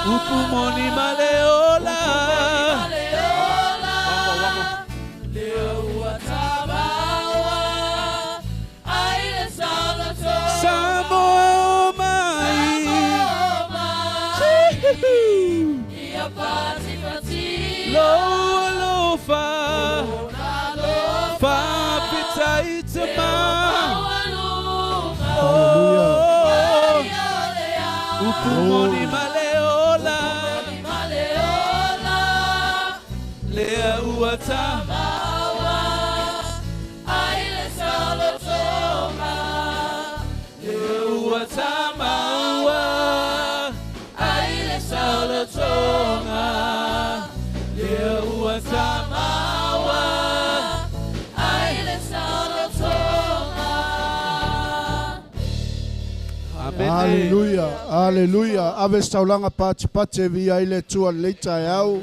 Upumoni maleola. Samoa mai. Lofa. Fa pitaitama. Upumoni maleola. Lea uatama. Aile salotonga. Lea uatama. Aile salotonga. Lea uatama. Aile salotonga. Hallelujah, hallelujah. Aves taulanga pate via ile tua leita yao.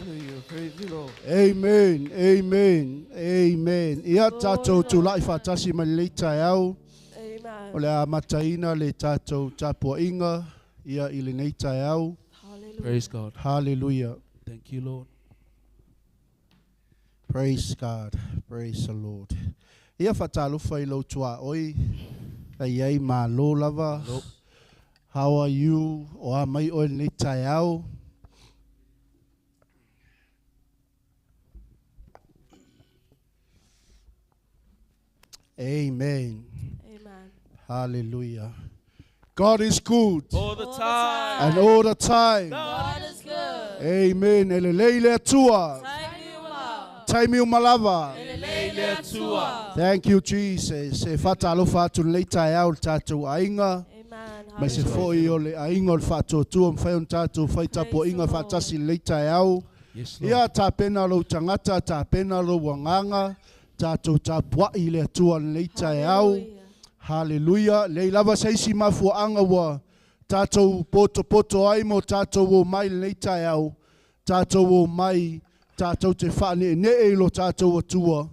Amen, amen, amen. Ia tatou tu lai fatasi ma leita yao. O le amataina le tatou tapua inga. Ia ile leita yao. Praise God. Hallelujah. Thank you, Lord. Praise God. Praise the Lord. Ia fatalo failo tua oi. Ai ma lo lava. How are you? O mai o leita yao. Amen. Amen. Hallelujah. God is good. All the time. And all the time. God is good. Amen. Ele leile tua. Taimi umalava. Leile tua. Thank you, Jesus. E fatalo fatu leita yao tatu ainga. Amen. Ma se foi o le ainga o fatu tua mfai un tatu fai tapo inga fatasi leita yao. Yes, Lord. Ia ta pena lo tangata, ta pena lo wanganga. Tatu tapua ile tua leita yao. Hallelujah. Leilava seisi mafuanga wa tatou poto ai mo tatou o mai leita yao. Tatou o mai, tatou te whane ne e lo tatou atua.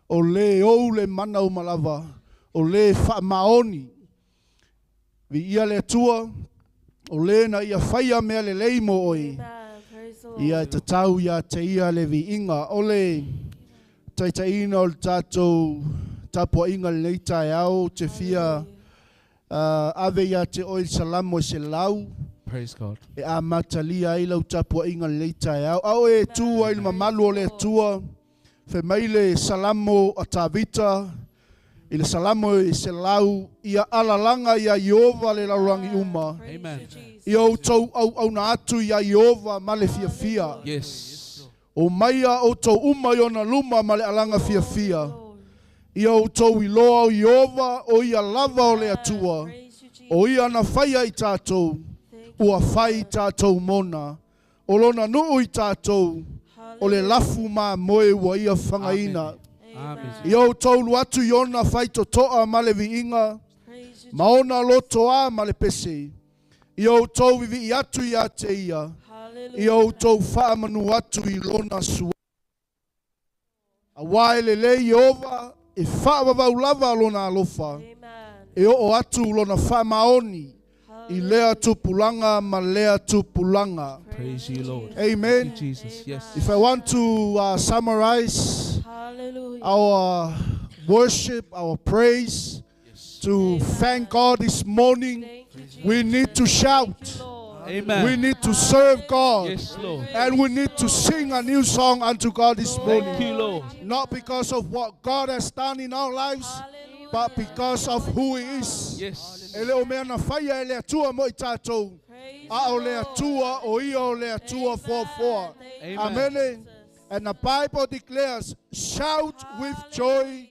O le ou le mana o malava. O le wha maoni. Vi ia le tua. O le na ia whaia mea le leimo oi. Ia te tau ia te ia le vi inga. O le taitaina o le tatou tapua inga le leita yao te fia ave ia te oil salamo se lau. Praise God. E a matalia i lau tapua inga le leita yao. Au e tua il mamalu o le tua. Fe maile salamo a tavita. I le salamo i se lau. Ia alalanga ia Iova le laurangi uma. Amen. Ia o tau au na atu ia Iova ma le fia fia. Yes. O maia o tau uma i ona luma ma le alanga fia fia. Ia o tau i loa o Iova o ia lava o le atua. O ia na whaia i tātou. Ua whai tātou mona. O lona nuu i tātou. O le lafu mā moe ua ia whangaina. Amen. Ia o tau luatu i ona whai to toa ma le viinga. Maona loto a ma le pese. Ia o tau vivi i atu i a te ia. Ia o tau wha manu atu i lona sua. A wae le le Iova. E wha wawau lava lona alofa. E o atu lona wha maoni. I lea tupulanga ma lea tupulanga. Praise you, Lord. Amen. Thank you, Jesus. Yes. If I want to summarize our worship, our praise, to thank God this morning, we need to shout. Amen. We need to serve God. Yes, Lord. And we need to sing a new song unto God this morning. Thank you, Lord. Not because of what God has done in our lives, but because of who He is. Yes. Ele o mea na whaia ele atua mo I tātou. A o le atua o ia o le atua for. Amen. And the Bible declares, shout with joy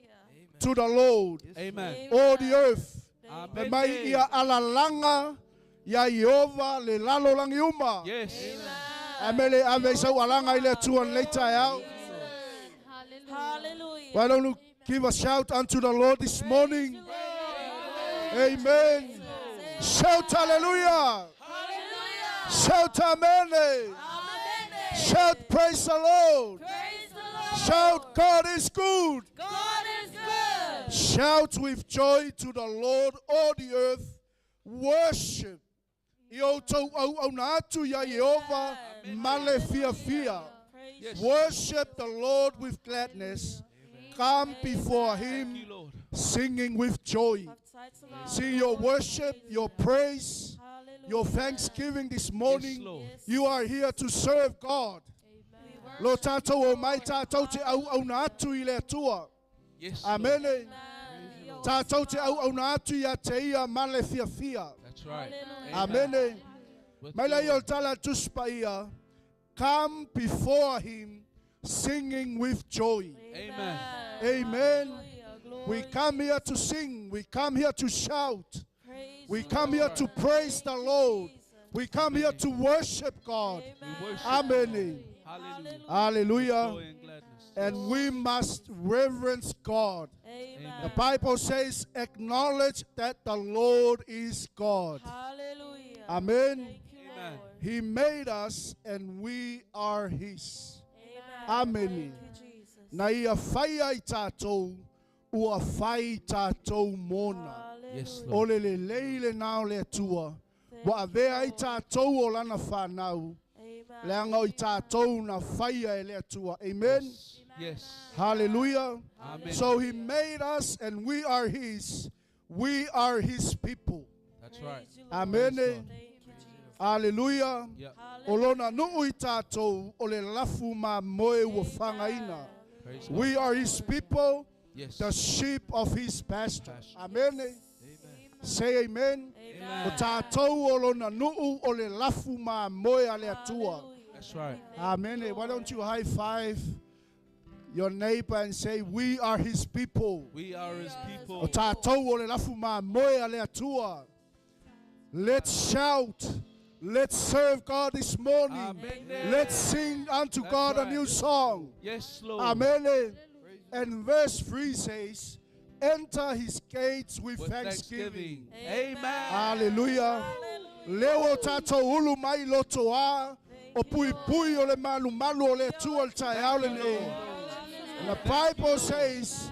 to the Lord. Amen. All the earth. Me Amen. mai ia alalanga ia Iova le lalo langi uma. Yes. Amele ave sau alanga ile atua leita out. Hallelujah. Why don't you give a shout unto the Lord this morning? Amen. Shout hallelujah. Shout amen. Shout praise the Lord. Shout God is good. God is good. Shout with joy to the Lord, all the earth. Worship I o tau au na atu ia Yehova male fia fia. Praise Yes. you. Worship the Lord with gladness. Come before Thank you, Him Lord. singing with joy. Prophesy to See your worship, your praise, Hallelujah. your thanksgiving this Yes, morning. Lord. You are here to serve God. Lo tātou o mai tātou te au na atu I le atua. Yes, Lord. Amen. Amen. Tātou te au na atu ia te ia male fia fia. That's right. Hallelujah. Amen. With Mai lai joy. o tala tuspa ia. Come before Him singing with joy. Amen. Amen. Hallelujah. Glory We come here to sing. We come here to shout. praise We you, come here Lord. to praise the Lord. Jesus. We come here to worship God. Amen. worship Amen. Hallelujah. Joy Hallelujah. and gladness. And we must reverence God. Amen. The Bible says, acknowledge that the Lord is God. Hallelujah. Amen. Thank you, Amen. Lord. He made us and we are His. Amen. Amen. Thank you, Jesus. Na ia whai ai tātou, ua whai tātou mona. Yes, Hallelujah. O le le leile nao le atua. Thank Wa you, avea ai Lord. tātou o lana whanau. Amen. Le anga i tātou na whaia e le atua. Amen. Yes. Yes. Hallelujah. Amen. So He made us and we are His. We are His people. That's right. Praise you, Lord. Amen. Thank you, Jesus. Hallelujah. Yeah. O lona nuu i tātou o le lafu ma moe ua whangaina. Praise God. We are His people, Yes. the sheep of His pasture. Pasture. Amen. Amen. Say amen. O Amen. tātou o lona nuu o le lafu ma moe a le atua. Hallelujah. That's right. Amen. Why don't you high five your neighbor and say, we are His people. We are His O people. tātou o le lafu ma moe a le atua. Let's shout. Let's serve God this morning. Amen. Let's sing unto That's God a right. new song. Yes, Lord. Amen. And verse 3 says, enter His gates with With thanksgiving. thanksgiving. Amen. Hallelujah. Hallelujah. Leo tātou ulu mai loto a. O pui pui o le malu malu o le tu o le tai au le ne. And the Bible says,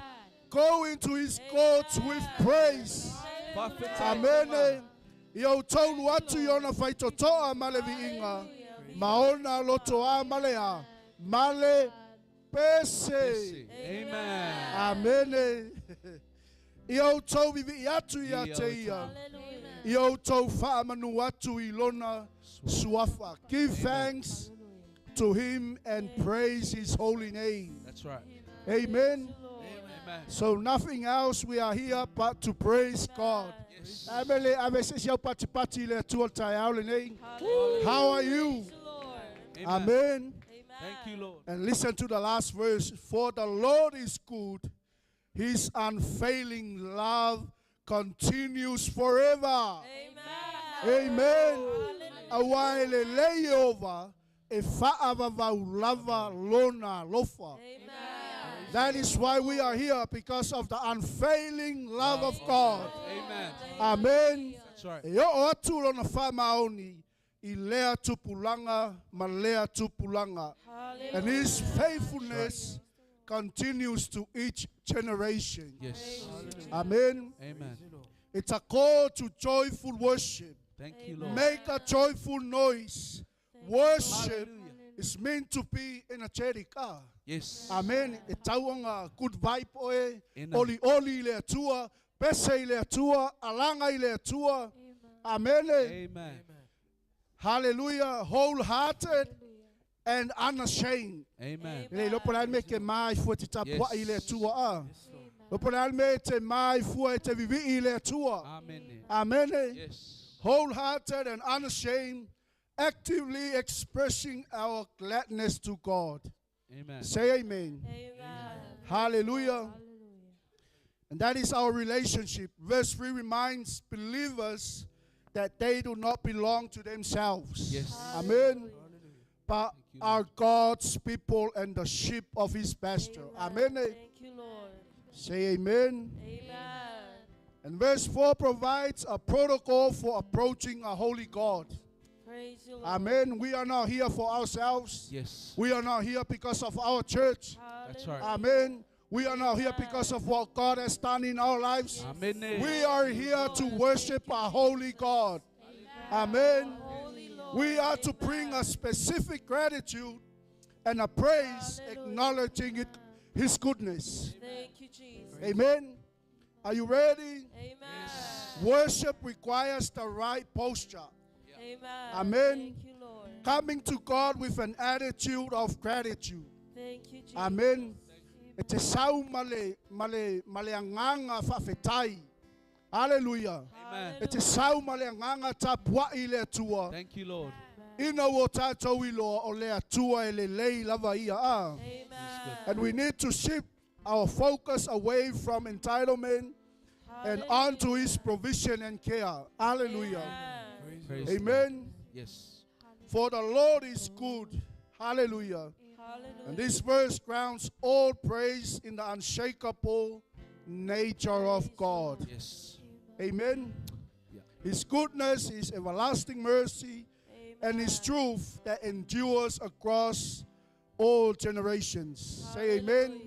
go into His courts with praise. Amen. Yo tonu atu yona faitotoa male viinga. Maona loto a male a. Male pese. Amen. Amen. Yo tau vivi atu ia te ia. Hallelujah. Yo tau whaamanu atu I lona suafa. Give thanks to Him and praise His holy name. That's right. Amen. Amen. So nothing else, we are here but to praise God. Yes. Amele avese siau pati pati le tuol tai au le nei. How are you? Praise you, Lord. Amen. Amen. Amen. Thank you, Lord. And listen to the last verse. For the Lord is good. His unfailing love continues forever. Amen. Amen. Hallelujah. Awaele layover e fa'ava lava lona lofa. Amen. That is why we are here, because of the unfailing love of God. Amen. Amen. That's right. E o atu lona whamaoni I lea tupulanga ma lea tupulanga. And His faithfulness continues to each generation. Yes. Amen. Amen. It's a call to joyful worship. Thank you, Lord. Make a joyful noise. Worship Hallelujah. is meant to be energetic. Yes. Amen. E tauanga good vibe oe. Amen. Oli oli le atua. Pese le atua. Alanga le atua. Amen. Amen. Hallelujah. Wholehearted and unashamed. Amen. Le lopo la me ke mai fu te tapua Yes. I le atua a. Lopo la me te mai fu e te vivi I le atua. Amen. Amen. Yes. Wholehearted and unashamed, actively expressing our gladness to God. Amen. Say amen. Amen. Hallelujah. And that is our relationship. Verse 3 reminds believers that they do not belong to themselves. Yes. Amen. But Thank you, are God's people and the sheep of His pasture. Amen. Thank you, Lord. Say amen. Amen. And verse 4 provides a protocol for approaching a holy God. Praise you, Lord. Amen. We are not here for ourselves. Yes. We are not here because of our church. That's right. Amen. We are not here because of what God has done in our lives. Amen. We are here to worship our holy God. Amen. Holy Lord. We are to bring a specific gratitude and a praise, Hallelujah. acknowledging His goodness. Thank you, Jesus. Amen. Are you ready? Amen. Worship requires the right posture. Amen. Amen. Thank you, Lord. Coming to God with an attitude of gratitude. Thank you, Jesus. Amen. E te sau male anganga whawhetai. Hallelujah. Amen. E te sau male anganga ta puai le atua. Thank you, Lord. Ina wo tātou I loa o le atua e le lei lava ia a. Amen. And we need to shift our focus away from entitlement and onto His provision and care. Hallelujah. Amen. Praise Amen. Yes. For the Lord is good. Hallelujah. Hallelujah. And this verse grounds all praise in the unshakable nature of God. Yes. Amen. Yeah. His goodness, His everlasting mercy, and His truth that endures across all generations. Say amen.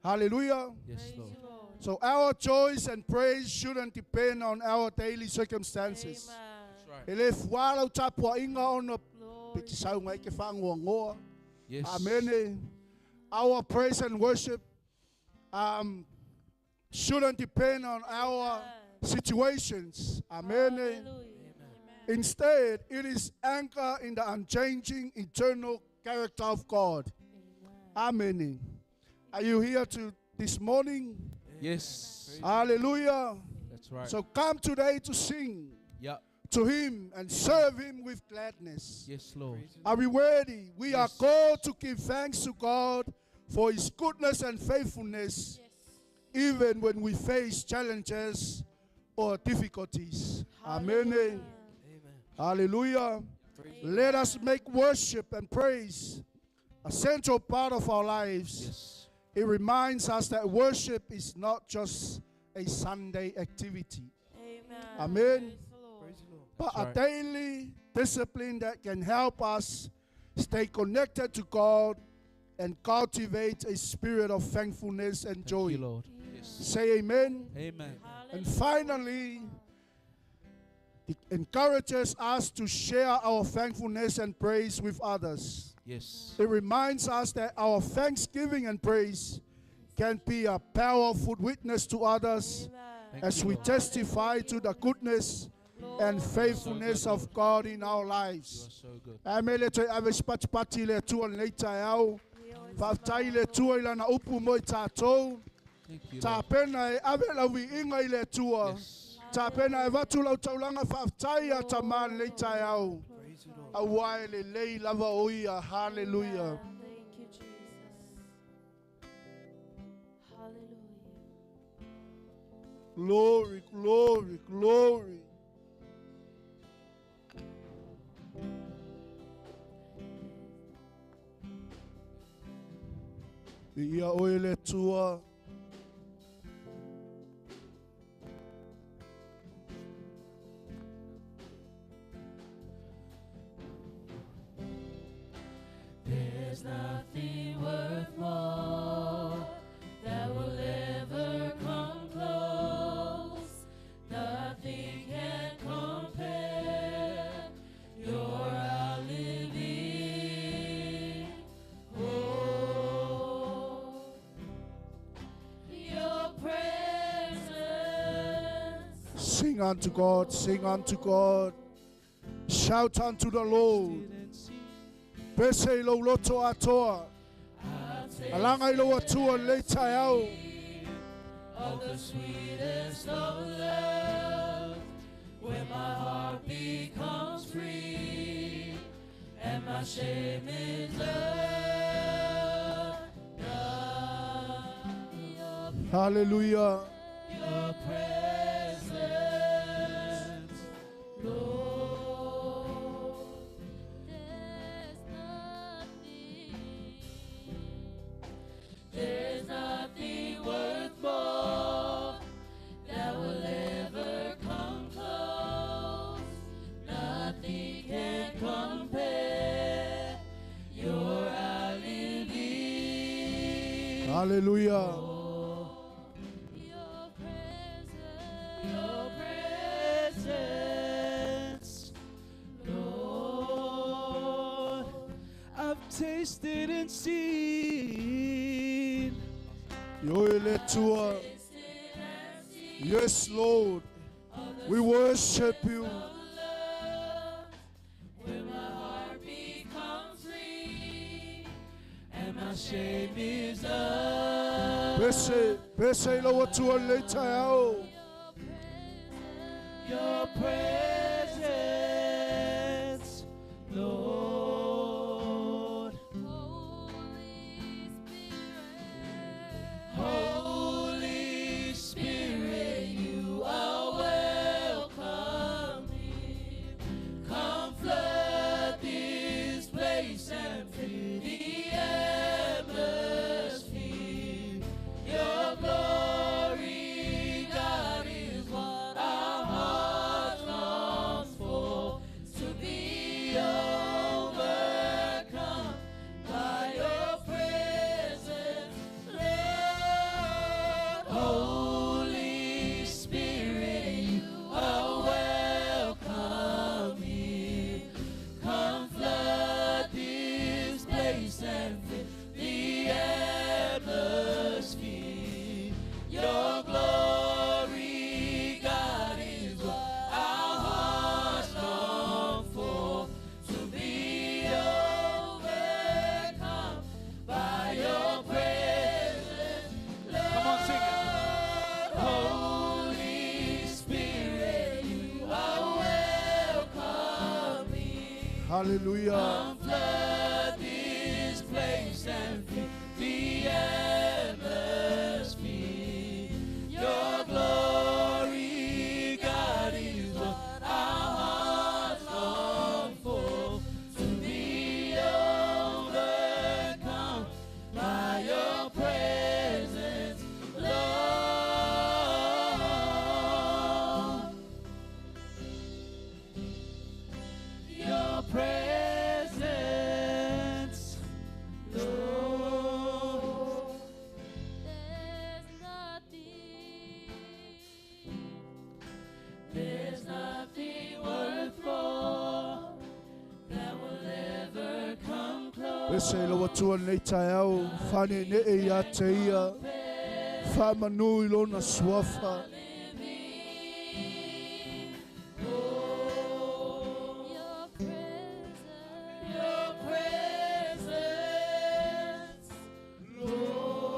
Hallelujah. Yes, Praise Lord. you, Lord. So our choice and praise shouldn't depend on our daily circumstances. Amen. That's right. Ele fualau tapua inga ona Glory. piki sau ngai ke whangoa. Yes. Amen. Our praise and worship shouldn't depend on our situations. Amen. Hallelujah. Instead, it is anchored in the unchanging, eternal character of God. Amen. Are you here this morning? Yes. Hallelujah. That's right. So come today to sing Yeah. to Him and serve Him with gladness. Yes, Lord. Are we ready? We are Yes. called to give thanks to God for His goodness and faithfulness, even when we face challenges or difficulties. Amen. Hallelujah. Let us make worship and praise a central part of our lives. Yes. It reminds us that worship is not just a Sunday activity, Amen. Amen. Praise the Lord. but That's a daily discipline that can help us stay connected to God and cultivate a spirit of thankfulness and Thank joy. you, Lord. Yes. Say amen. Amen. And finally, it encourages us to share our thankfulness and praise with others. Yes. It reminds us that our thanksgiving and praise can be a powerful witness to others Amen. Thank as you, we Lord. testify to the goodness and faithfulness So good, of God in our You lives. are so good. Amele te aves patipati le tua le tai au. Whautai le tua I lana upu mo I tātou. Thank you, Tā Lord. pena e ave lawi inga I le tua. Yes. Tā pena e watu lau taulanga whautai a ta man le tai au. Awai le lei lava oia. Hallelujah. Thank you, Jesus. Hallelujah. Glory, glory, glory. Ia oe le tua. There's nothing worth more that will ever come close. Nothing can compare. You're our living hope. Your presence. Sing unto God, sing unto God. Shout unto the Lord. Pese lo loto atoa. Alanga ilo atua le tai au. Of the sweetest of love, when my heart becomes free and my shame is undone. Hallelujah. Your presence, Lord. There's nothing worth more that will ever come close. Nothing can compare. You're our living. Hallelujah. Your presence, tasted and seen. Yoele tua. Yes, Lord. We worship you. Where my heart becomes free and my shame is up. Pese lo tua leita ao. Your presence, Lord. Holy Spirit, you are welcome here. Come flood this place and fill the atmosphere. Your glory, God, is what our hearts long for. To be overcome by your presence, Lord. Holy Spirit, you are welcome here. Come flood this place and fill the atmosphere. Your glory, God, is what our hearts long for. To be overcome by your presence, Lord. Come on, sing it. Holy Spirit, you are welcome here. Hallelujah. Come flood this place and fill the atmosphere. Your glory, God, is what our hearts long for. To be overcome by your presence, Lord. Your presence, Lord. There's nothing worth more that will ever come close. Pese lo tua leita ao. Fane ne e ia te ia. Fa manui lo na suafa. Your presence, Lord.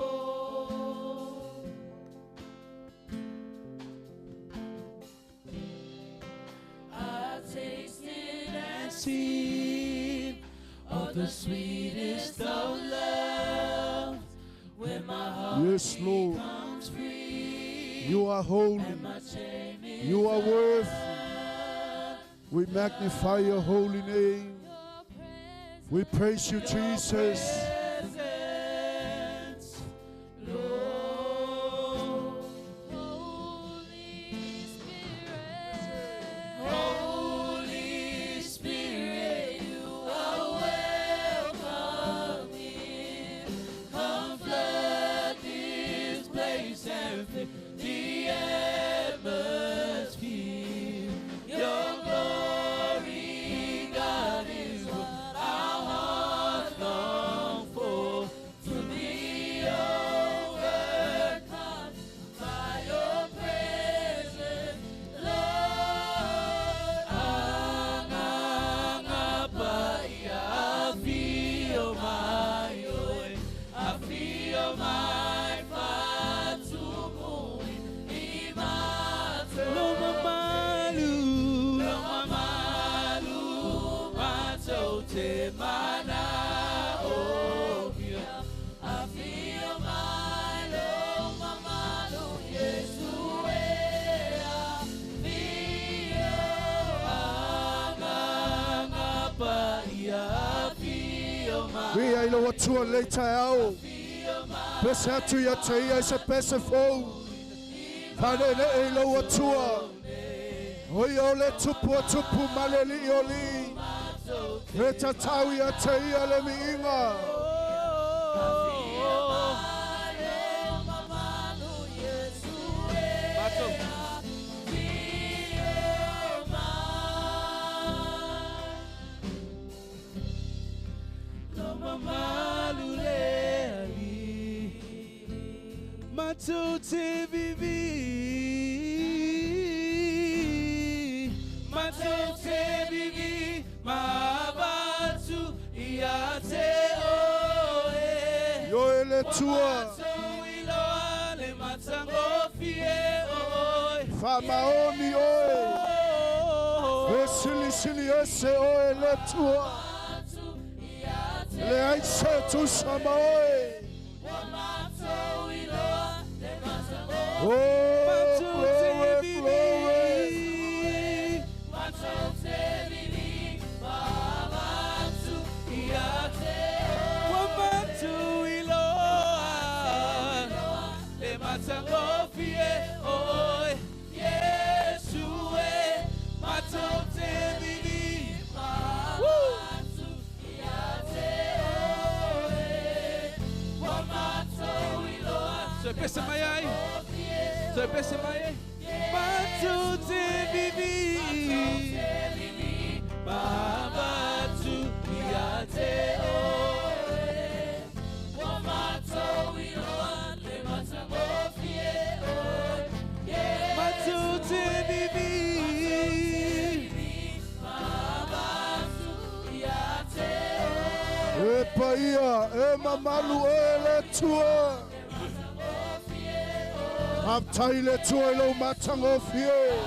I've tasted and seen of the sweetest of love. When my heart Yes, Lord. becomes free You are holy. and my shame is You are worthy. up. We magnify your holy name. We praise you, Jesus. Presence, Lord. Holy Spirit, you are welcome here. Come flood this place and fill the atmosphere. Your glory, God, is what our hearts long for. To be overcome by your presence, Lord. I feel my fatumu imato. Loma malu, mato te mana obia. I feel my loma malu, Yesu ea. Fio angangapa ia. Feel my. We are lo tua leita ao. Feel my. Pese atu ia te ia se pese fou. Fane ne e lo tua. Oi o le tupu maleli oli. Reta tau ia te ia le miinga. Loma Matote vivi, matote vivi, mabatu iate oe. Yo ele tua. Mato iloa le matango fie oe. Famaoni oe. Sili sili ese oe le tua. Le aise tu sama oe. Oh, glory, glory. Pesa mayai, so pesa mayai. Matote vivi, baba tu iate oe. Wamato iloa le matango fie oe. Matote vivi, baba tu iate oe. E paia, e mamalu ele tua. Aptai le tua lo matango fie.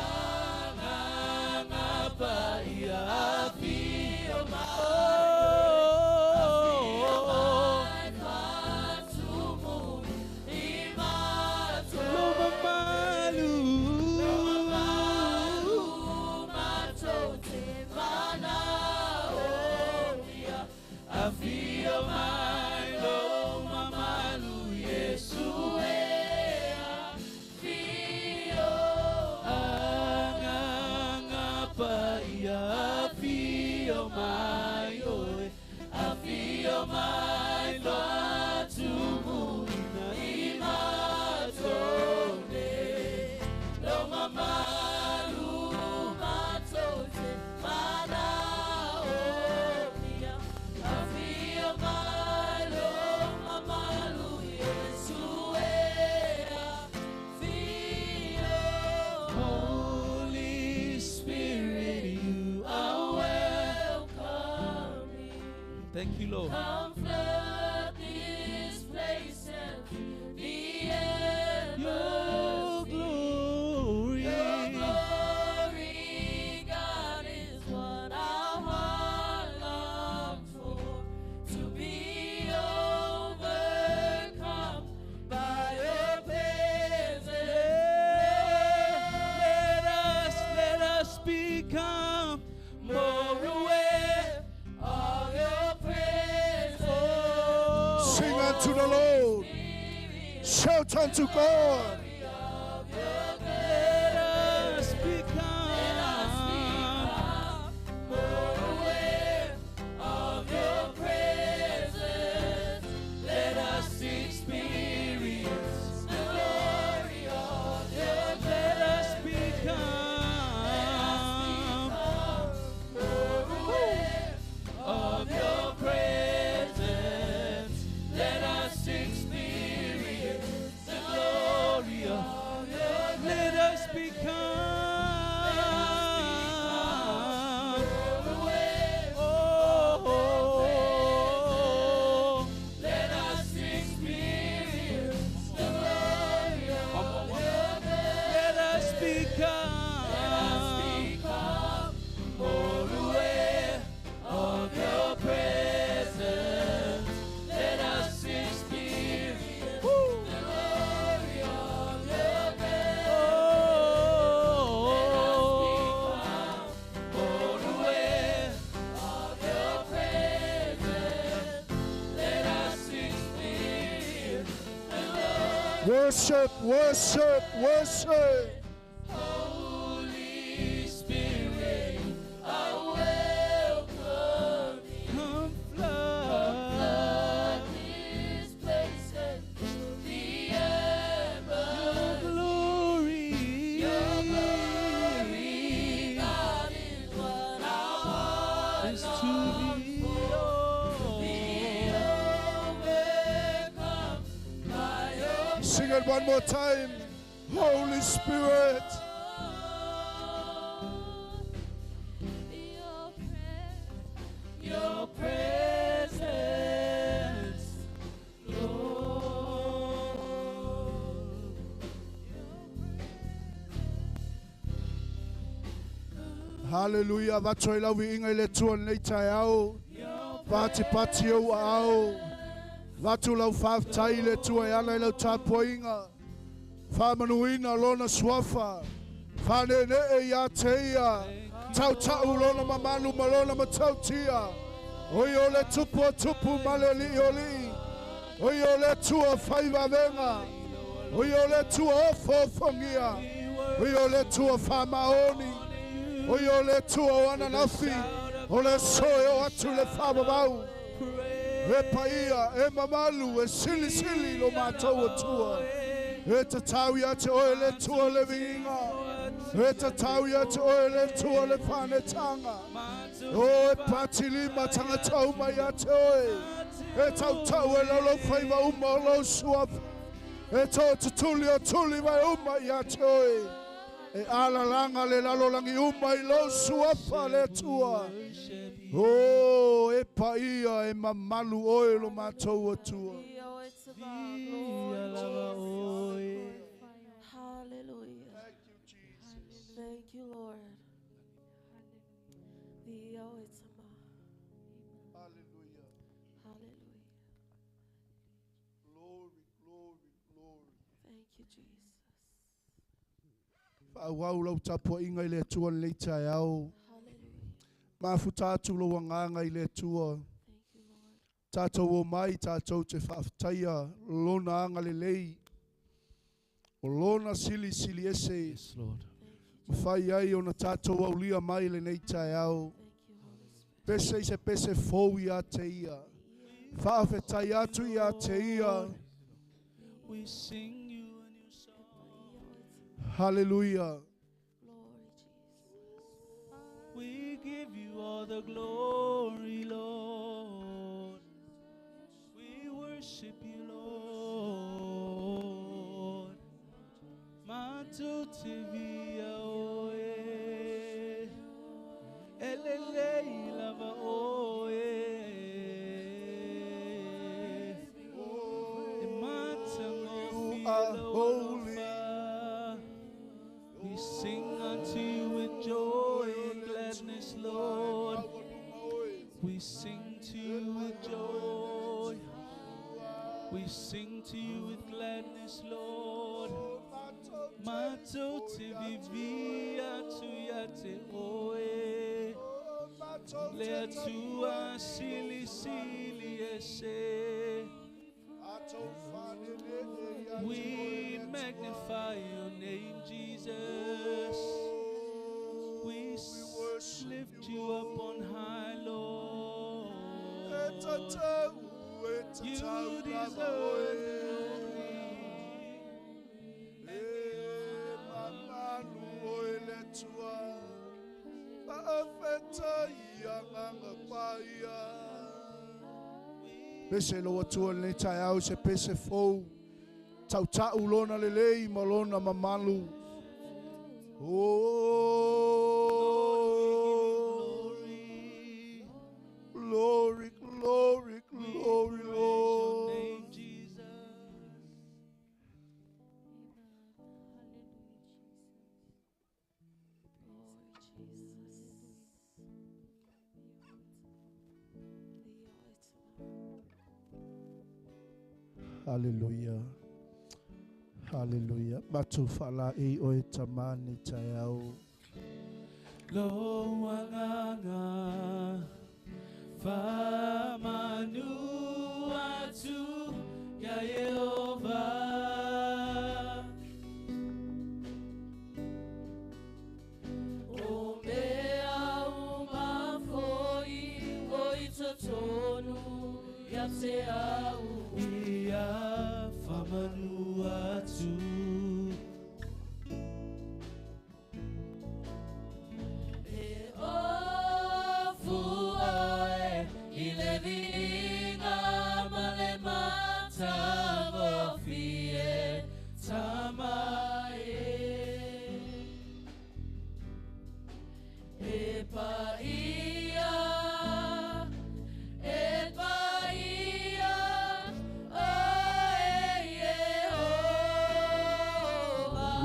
Thank you, Lord. Come flood this place and the embers. Your glory. Your glory, God, is what our heart longs for. To be overcome by your presence. Let us become more aware of your presence. Sing unto the Lord. Shout unto God. Let us become more aware of your presence. Let us experience the glory of your presence. Let us become more aware of your presence. Let us experience the glory of your presence. Let us become more aware. oh, Let us experience the glory of your let us become more aware of your presence. Let us experience the glory of your presence. More aware of your presence. Let us experience the glory. Worship, worship, worship. Holy Spirit, I welcome you. come flood. Flood this place and the embers. Glory. Your glory, God, is what our heart is to longs be for. Be overcome by your sing it one more time. Holy Spirit. Your presence, Lord. Hallelujah. Vatoi lau vi inga le tua nei tai au. Pati pati au au. Vatu lau whaftai le tua e ala lau tapoinga. Whamanuina lona swafa. Whane ne e ia teia. Tau tau lona mamalu malona matau tia. Oi o le tupu tupu maleli oli. Oi o le tua whaiva venga. Oi o le tua ofo fongia. Oi o le tua whamaoni. Oi o le tua wananafi. O le soe o atu le whamamau. E paia, e mamalu, e sili sili lo mātou o tua. E te tau ia te oe le tua le vinga. E te tau ia te oe le tua le whanetanga. O e pati lima tanga tau mai a te oe. E tau tau e lolo whaiva uma o lau suapu. E tau te tuli o tuli mai uma i a te oe. E ala langa le lalo langi uma i lau suafa le tua. Oh, e paia e mamalu oe lo mātou o tua. Hallelujah. Thank you, Lord. Hallelujah. Hallelujah. Glory, glory, glory. Thank you, Jesus. Wau lau tapua inga i le tua le tai au. Hallelujah. Mafuta atu lo wanganga i le tua. Thank you, Lord. Tātou o mai, tātou te whaftaia, lona anga le lei. O lona sili sili ese. Yes, Lord. Mawhai ai o na tātou au lia mai le nei tai au. Thank you, Holy Spirit. Pese i se pese fou i a te ia. Whaafetai atu i a te ia. We sing you a new song. Hallelujah. Glory, Jesus. We give you all the glory, Lord. We worship you, Lord. Manto te via oe. Elele lava oe. You are holy. We sing unto you with joy and gladness, Lord. We sing to you with joy. We sing to you with gladness, Lord. Mato te vivia tu ya te oe. Lea tua sili sili ese. We magnify your name, Jesus. We lift you up on high, Lord. You deserve the Pese lo atua le tai au se pese fou. Tau tau lona le lei ma lona mamalu. Oh, glory, glory, glory, Lord. name, Jesus. Hallelujah. Hallelujah. Matu fala e o e tamani tai au. Lo wanganga famanu atu ya Yehova. O mea uma foi oitotonu ya te au ia famanu atu. Vinga male mata go fie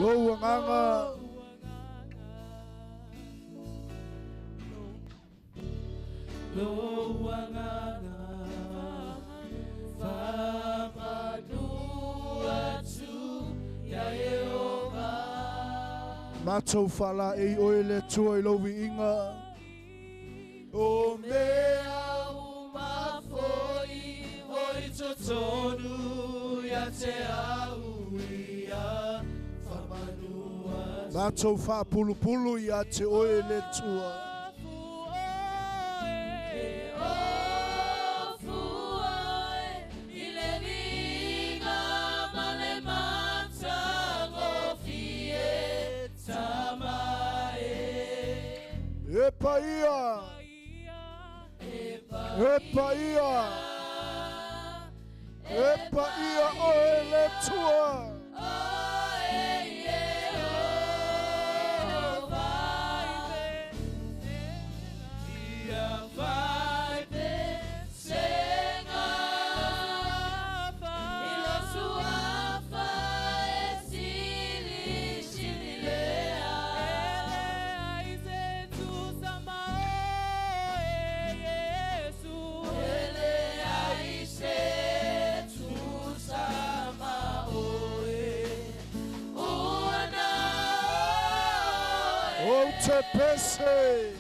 Lo nganga. Lo wanganga Whamanua tu ya Yehova Matou fala e oe le tua I lowi inga. O mea umafoi Hoi totonu ya te auia Whamanua Matou fa pulu pulu ia te oe le tua. Epa ia. Epa ia. Epa ia oe le tua. Te pese.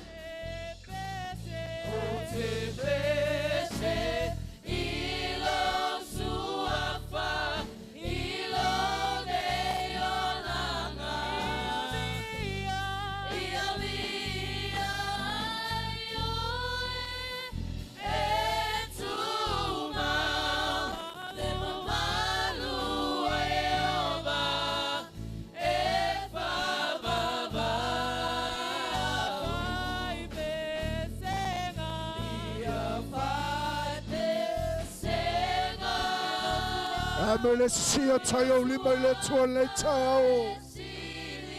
Amele sia tayo lima le tua le tao.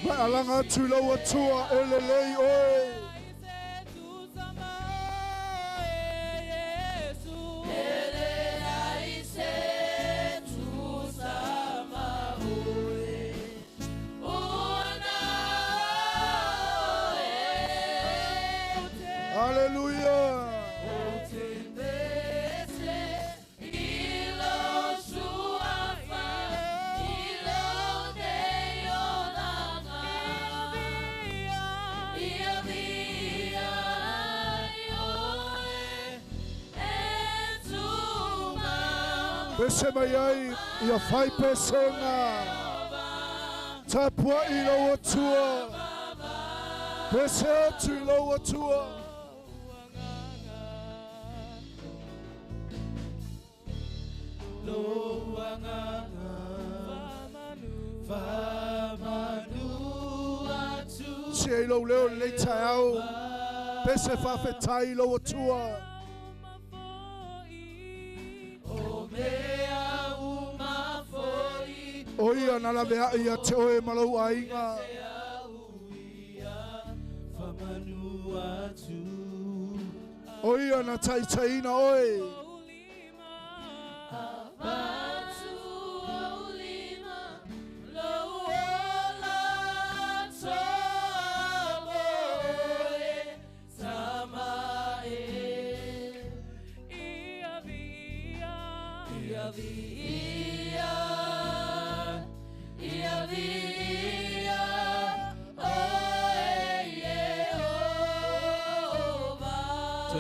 Ma alanga tu lo tua elelei oi. Hallelujah. Pese mai ai ia fai pesenga. Tapua I lo tua. Pese atu I lo tua. Lo wanganga Whamanua tu Se I lo leo le tau. Pese fa fetai lo tua. Oia na la vea ia te oe malau ainga. Oia na tai taina oe.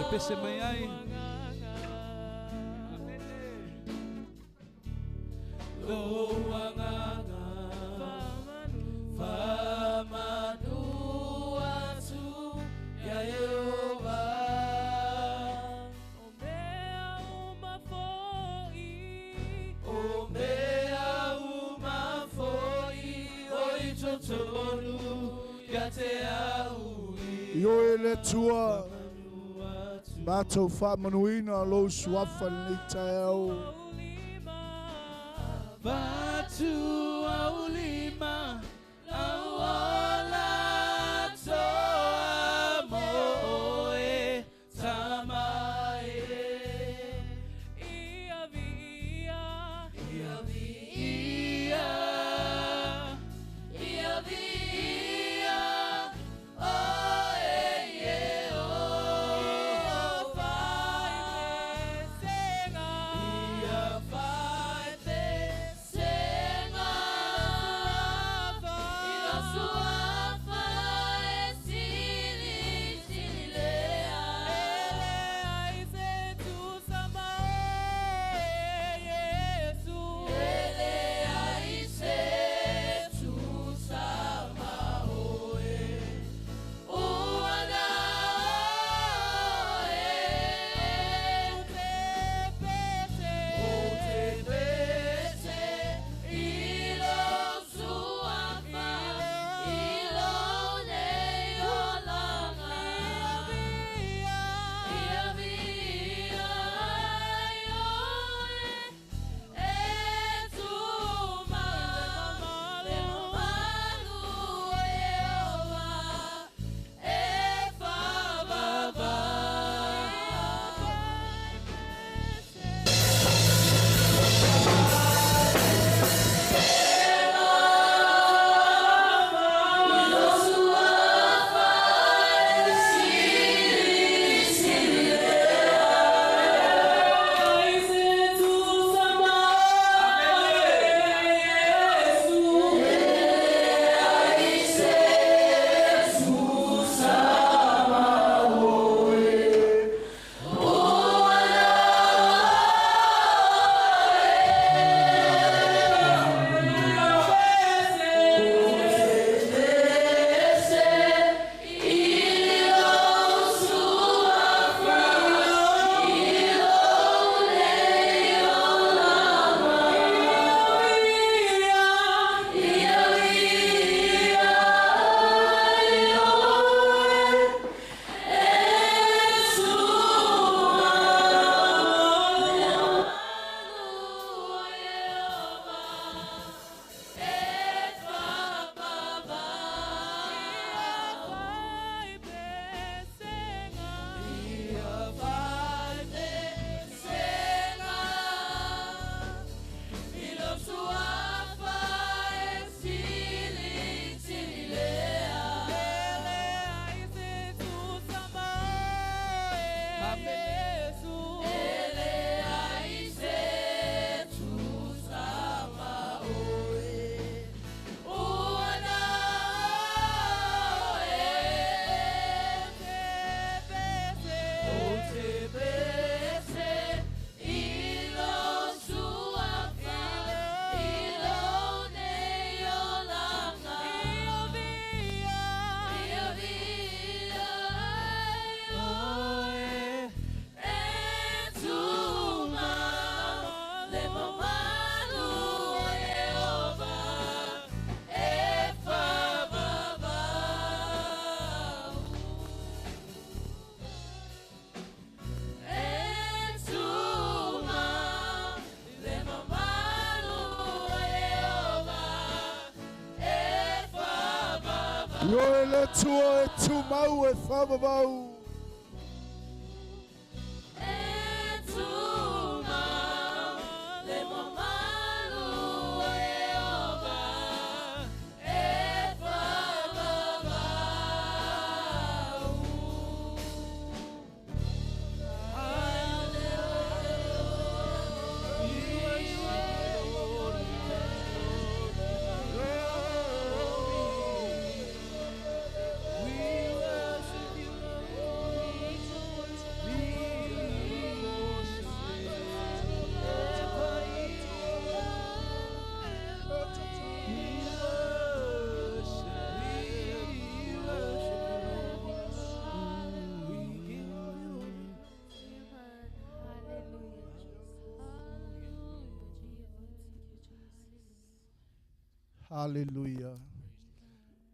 Pese mai ai. Lo wanganga Whamanua tu ya Yehova O mea umafoi Hoi totonu ya te auia Io e le tua. Matou fa manuina lo suafa le tau. Batu aulima awala toa moe tamae ia via Yo e le tua e tu mau e whamavau. Hallelujah.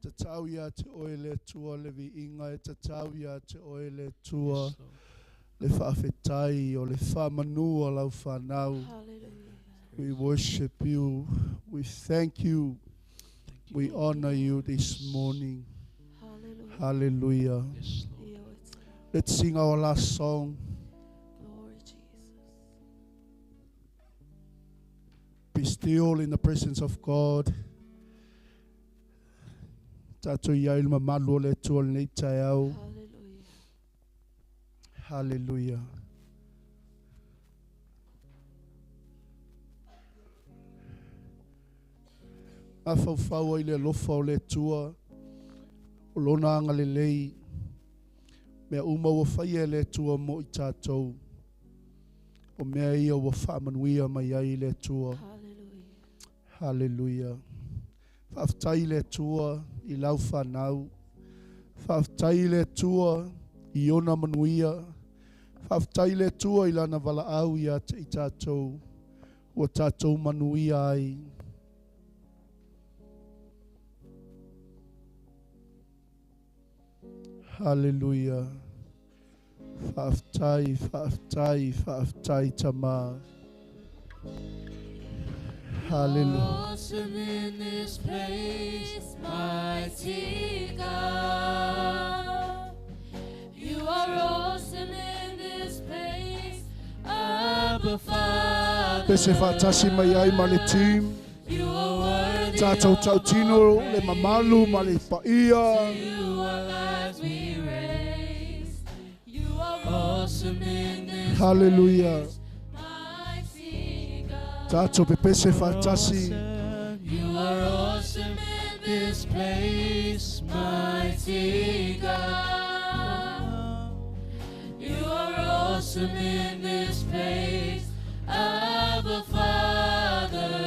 Te tau ia te oe le tua le vi inga e te tau ia te oe le tua le whaafetai o le whamanua lau whanau. We worship you. We thank you. We honor you this morning. Hallelujah. Let's sing our last song. Glory, Jesus. Be still in the presence of God. Tato ia ilma malu le tua nei tai au. Hallelujah. Hallelujah. A whauwhau i le lofa o le tua. O lona anga le lei. Mea uma ua whaia le tua mo i tātou. O mea ia ua whamanuia mai ai le tua. Hallelujah. Hallelujah. Whaftai le tua i lau whanau. Whaftai le tua i ona manuia. Whaftai le tua i lana wala au ia te i tātou. O tātou manuia ai. Hallelujah. Whaftai, whaftai, whaftai tama. Hallelujah. Awesome in this place, mighty God. You are awesome in this place, Abba Father. Pese whatasi mai ai ma le team. You are worthy. Tātou tautino, le mamalu, ma le paia. You are lives we raise. You are awesome in this Hallelujah. place, mighty God. Tātou pe pese whatasi. You are awesome in this place, mighty God. You are awesome in this place, Abba Father.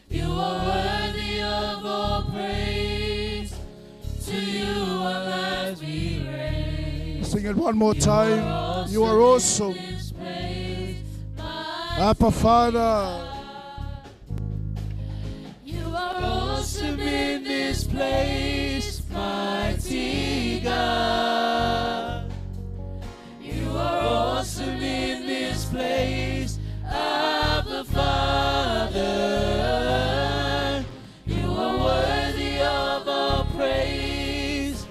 You are worthy of all praise. To you our lives we raise. Sing it one more time. You are awesome. In this place, Abba Father. You are awesome in this place, mighty God. You are awesome in this place, Abba Father. You are worthy of all praise.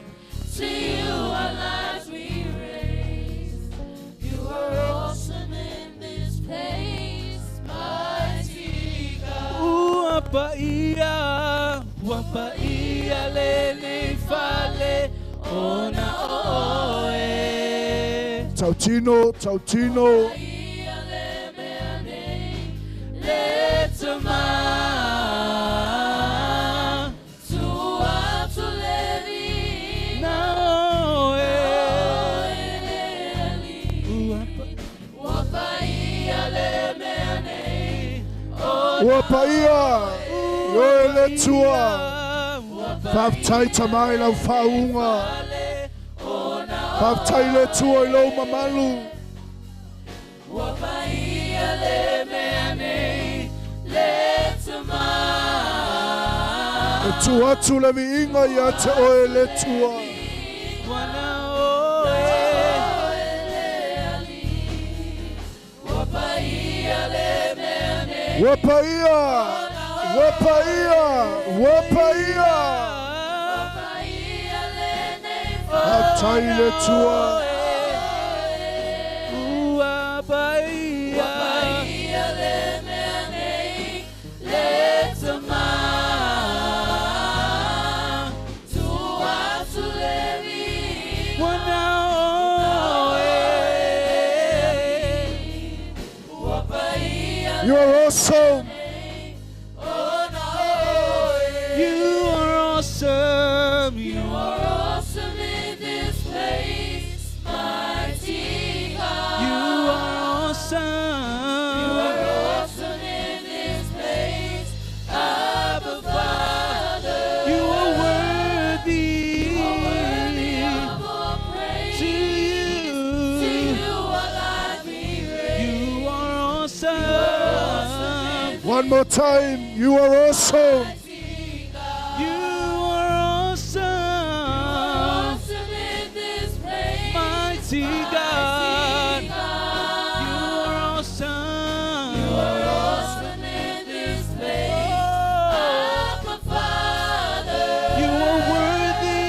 To you our lives we raise. You are awesome in this place, mighty God. Wapa ia le nei fale ona oe. Tautino, tautino. Ia le mea nei, le tama. Tua tu le vi, Na oe. wapa ia le mea nei. Ua paia. Yo e le tua. Whaftai tamai lau whaunga. Whaftai le tua i lau mamalu. Wapa ia le mea nei, le tama. E tu atu le vi inga ia te oe le tua. Wana oe. Wapa ia le mea nei. Ua paia. Ua paia. Ua paia. Whaftai le tua. Ua paia. Wapaia le mea nei, le tama. Tua tu le vi. Wana Wapaia You are awesome. oh no. You are awesome. You are awesome in this place, mighty God. You are awesome. You are awesome in this place, Abba Father. You are worthy. You are worthy of all praise. To To you. you our life we raise. You are awesome. One more time. You are awesome. Mighty God. You are awesome. Awesome in this place, Mighty God. You are awesome. You are awesome in this place, Abba Father. You are worthy.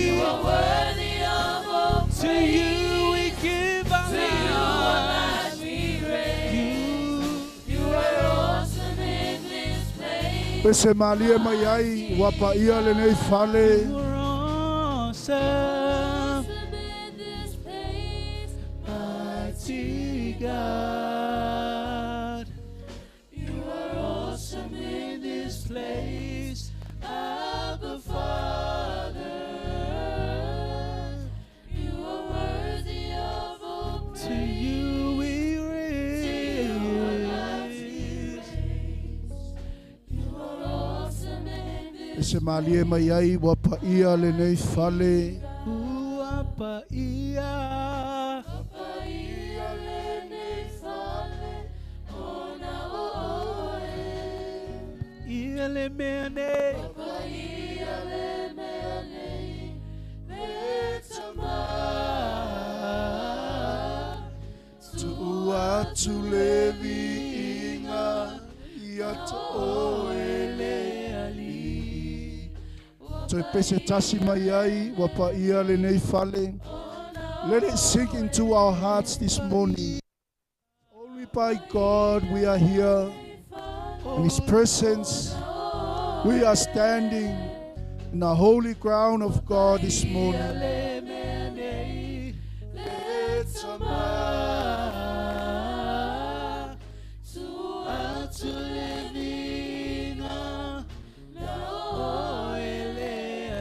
You are worthy of all To praise. you we give our To you our lives lives. we raise. You are awesome in this place. Pese malia mai ai. Wapaia le nei fale. You are awesome. Awesome in this place, Mighty God. you are awesome in this place, Abba Father. You are worthy of all To praise. you we raise. raise. You are awesome in this Pese malia mai ai. Wapaia le nei fale. Uapa ia. Paia le nei fale, ona oe. Ia le mea nei. Paia le mea nei, le tama. Tu atu le viinga. Ia to oe le ali. So pese tasi mai ai. Wapaia le nei fale. Let it sink into our hearts this morning. Only by God we are here. In His presence, we are standing in the holy ground of God this morning. Le mea nei. Le tama. Tua Atu le vina. oe. Oe le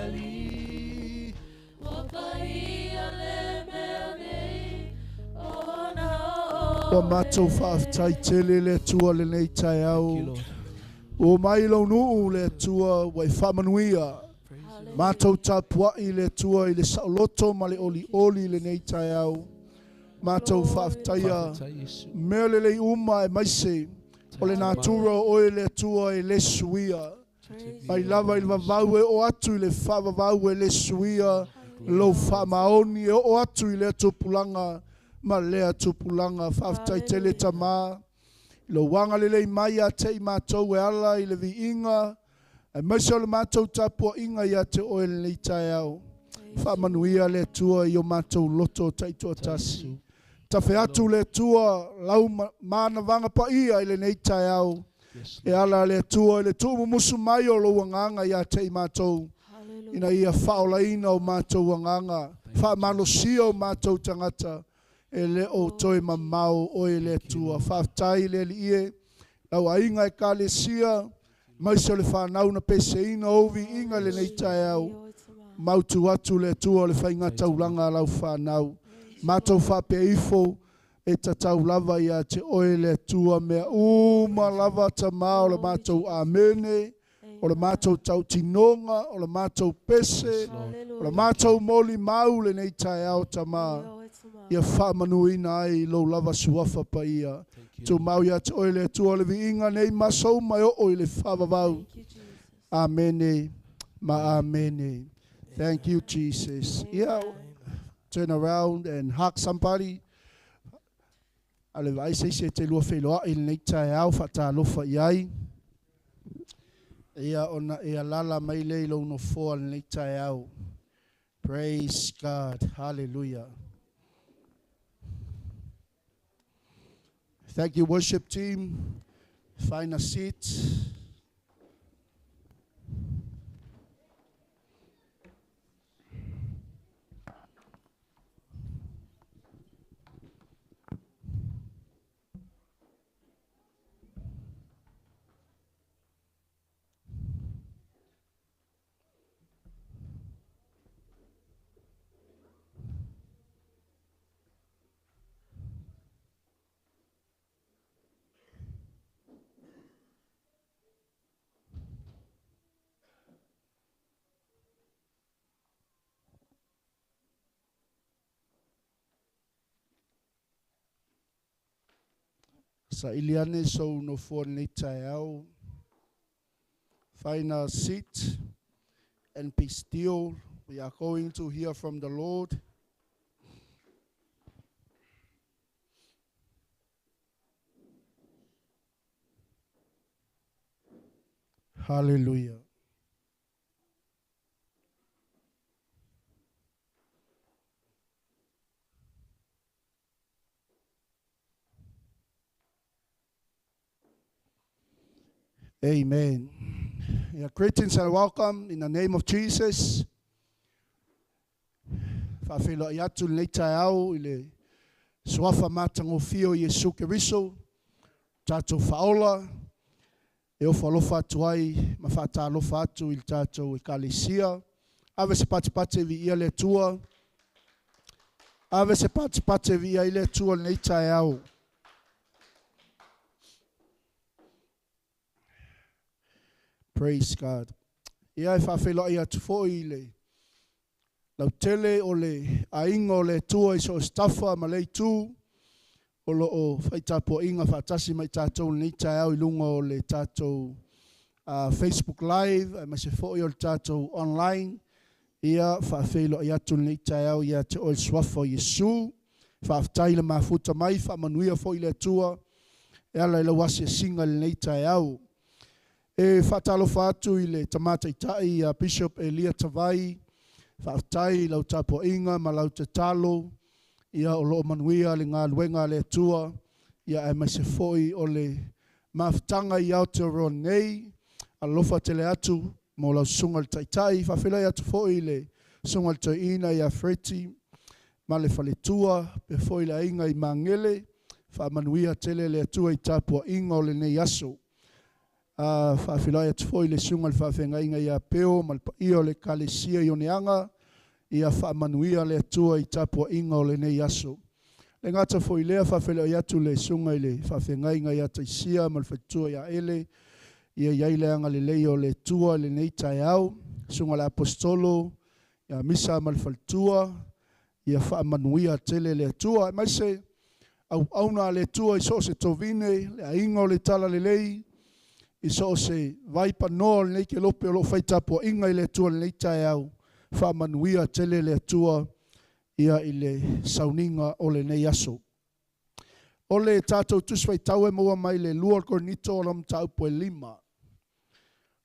ali. Wapaia le mea nei, ona oe. O matou whaaftai tele le tua le nei tai Thank you, au. Lord. O mai lau nuu le tua wai whamanuia. Matou tapuai le tua i le saoloto ma le oli oli le nei tai au. Matou whaaftaia. Whakata Yesu. Mea le lei uma e maise. O le natura oe le tua e le suia. Mai lava i le vavau e o atu i le whavavau e le suia. Lo whamaoni e o atu i le tupulanga. Ma lea tupulanga whaaftai tele tamā. Lo wanga le lei mai a te i mātou e ala i le viinga. E maise o le mātou tapua inga i a te oe le nei tai au. Whamanuia le tua i o mātou loto taitua tasi. Tawhi atu le tua lau mana vanga pa ia i le nei tai au. Yes, E ala le tua i le tumu musu mai o lo wanganga i a te i mātou. Ina ia whaolaina o mātou wanganga. Whamalosia o mātou tangata. E le o toi mamau o e le tua. Whaftai le li ie. Lau ainga e ka le sia. Maise o le whanau na peseina ovi inga le nei tai au. Mautu atu le tua le whainga taulanga lau whanau. Mātou whape ifo e tatau lava i a te oe le tua mea uma lava ta maa o le mātou amene, o le mātou tau tinonga, o le mātou pese, o le mātou moli mau le nei tai au ta maa. Ia whamanuina ai lo lava suafa pa ia. Tu mau ia te oe le tua le viinga nei masou mai o oe le whavavau. Amene, ma amene. Thank you, Jesus. Yeah. Turn around and hug somebody. Ale vai se te lua wheloa i nei tai au whata alofa i ai. Ia ona ia lala mai lei lo no foa nei tai au. Praise God. Hallelujah. Thank you, worship team. Find a seat. Sa iliane so no for au. Find a seat and be still. We are going to hear from the Lord. Hallelujah. Amen. Yeah, greetings and welcome in the name of Jesus. Whawhelo i atu nei tae au i le suafa matangofio Iesu Keriso, tātou whaola, e o whalofa atu ai, ma whatalofa atu i tātou ekalesia, ave se patipate vi ia le tua, ave se patipate vi ia le tua nei tae au. Praise God. Ia e whawhelo i atu fōi le lau tele o le ainga o le tua i so staffa ma lei tū o lo o whaitapo inga whatasi mai tātou nei tae au i lunga o le tātou Facebook Live ma se fōi o le tātou online. Ia whawhelo i atu nei tae au ia te oe swafa o Yesu. Whawhtaile mafuta mai whamanuia fōi le tua e ala i la wasi singa le nei tae au. E whatalofa atu i le tamata itai a Bishop Elia Tavai, whaatai lau tapo inga ma lau te talo, ia o loo manuia le ngā luenga le tua, ia e mai se foi o le mawhtanga i Aotearoa nei, a lofa tele atu mo lau sunga le taitai, whawhelai atu foi le sunga le toina i a Freti, ma le whaletua, pe foi le inga i mangele, whaamanuia tele le atua i tapua inga o le nei aso. Whawhilai atu foi le sunga le whawhenga inga i a peo, ma le o le kalesia i oneanga, i a whaamanuia le atua i tapua inga o le nei aso. Le ngata foi lea whawhilai atu le sunga i le whawhenga inga i a taisia, ma le whatua i a ele, i a iaileanga le lei o le tua le nei tai au, sunga le apostolo, i a misa ma le whaltua, i a whaamanuia tele le atua. Mai se, au auna le tua i so se tovine, le a inga o le tala le lei, i so se vaipa noa nei ke lope o lo whaitapo inga i le tua nei tae au, whaamanuia tele le tua ia i le sauninga o le nei aso. O le tātou tuswai tau e mua mai le lua kornito o lam tau poe lima.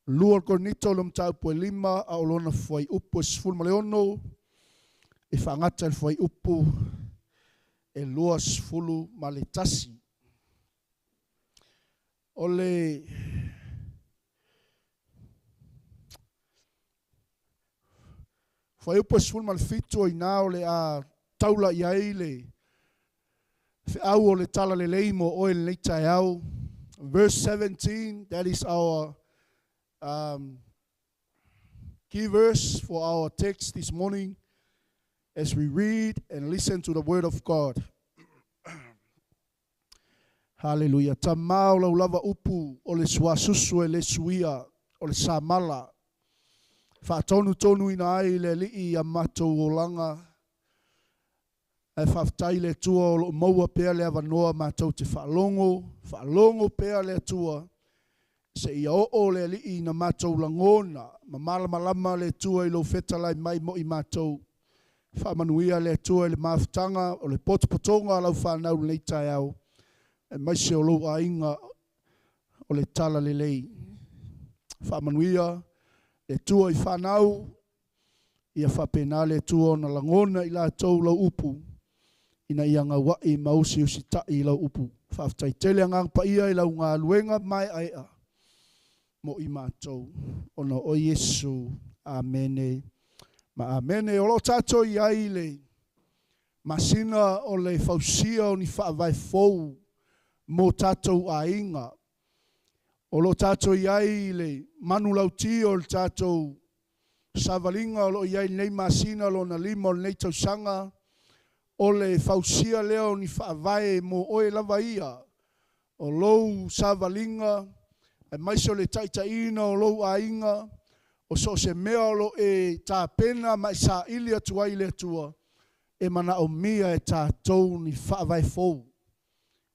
Lua kornito o lam tau poe lima a olona fwai upu e sfulma leono, e whangata e fwai upu e lua sfulu ma le tasi. O le whai upo sful mal fitu i nā o le a taula i aile whi au o le tala le leimo o e le tai au. Verse 17, that is our key verse for our text this morning as we read and listen to the word of God. Hallelujah. Tamau lau lava upu o le suasusu e le suia o le samala. Whaatonu tonu ina ai le lii a matou o langa. E whaftai le tua o lo maua pea le avanoa matou te whaalongo. Whaalongo pea le tua. Se ia o le lii na matou langona. Ma malama le tua i lo fetalai mai mo i matou. Whaamanuia le tua i le maftanga o le potopotonga lau whanau nei tai au. E mai se o lo a inga o le tala le lei. Whaamanuia le tua i whanau ia whapenale tua na langona i la tau lau upu. Ina ia ngā wai mausi usi ta i lau upu. Whaftai tele ngang pa ia i lau ngā luenga mai aia. Mo i mātou. Ona o Yesu. Amene. Ma amene. Olo tato i aile. Masina o le fausia o ni whaavai fau. Mo tatou a inga. Olo tato i aile. Manu lau ti o le tatou. Savalinga o lo iai nei masina lo na lima o nei tausanga. O le fausia leo ni whaavae mo oe lava ia. O lou savalinga. E maiso le taitaina o lou a inga. O so se mea lo e tā pena mai sa ili atua i le atua. E mana o mia e tātou ni whaavae fau.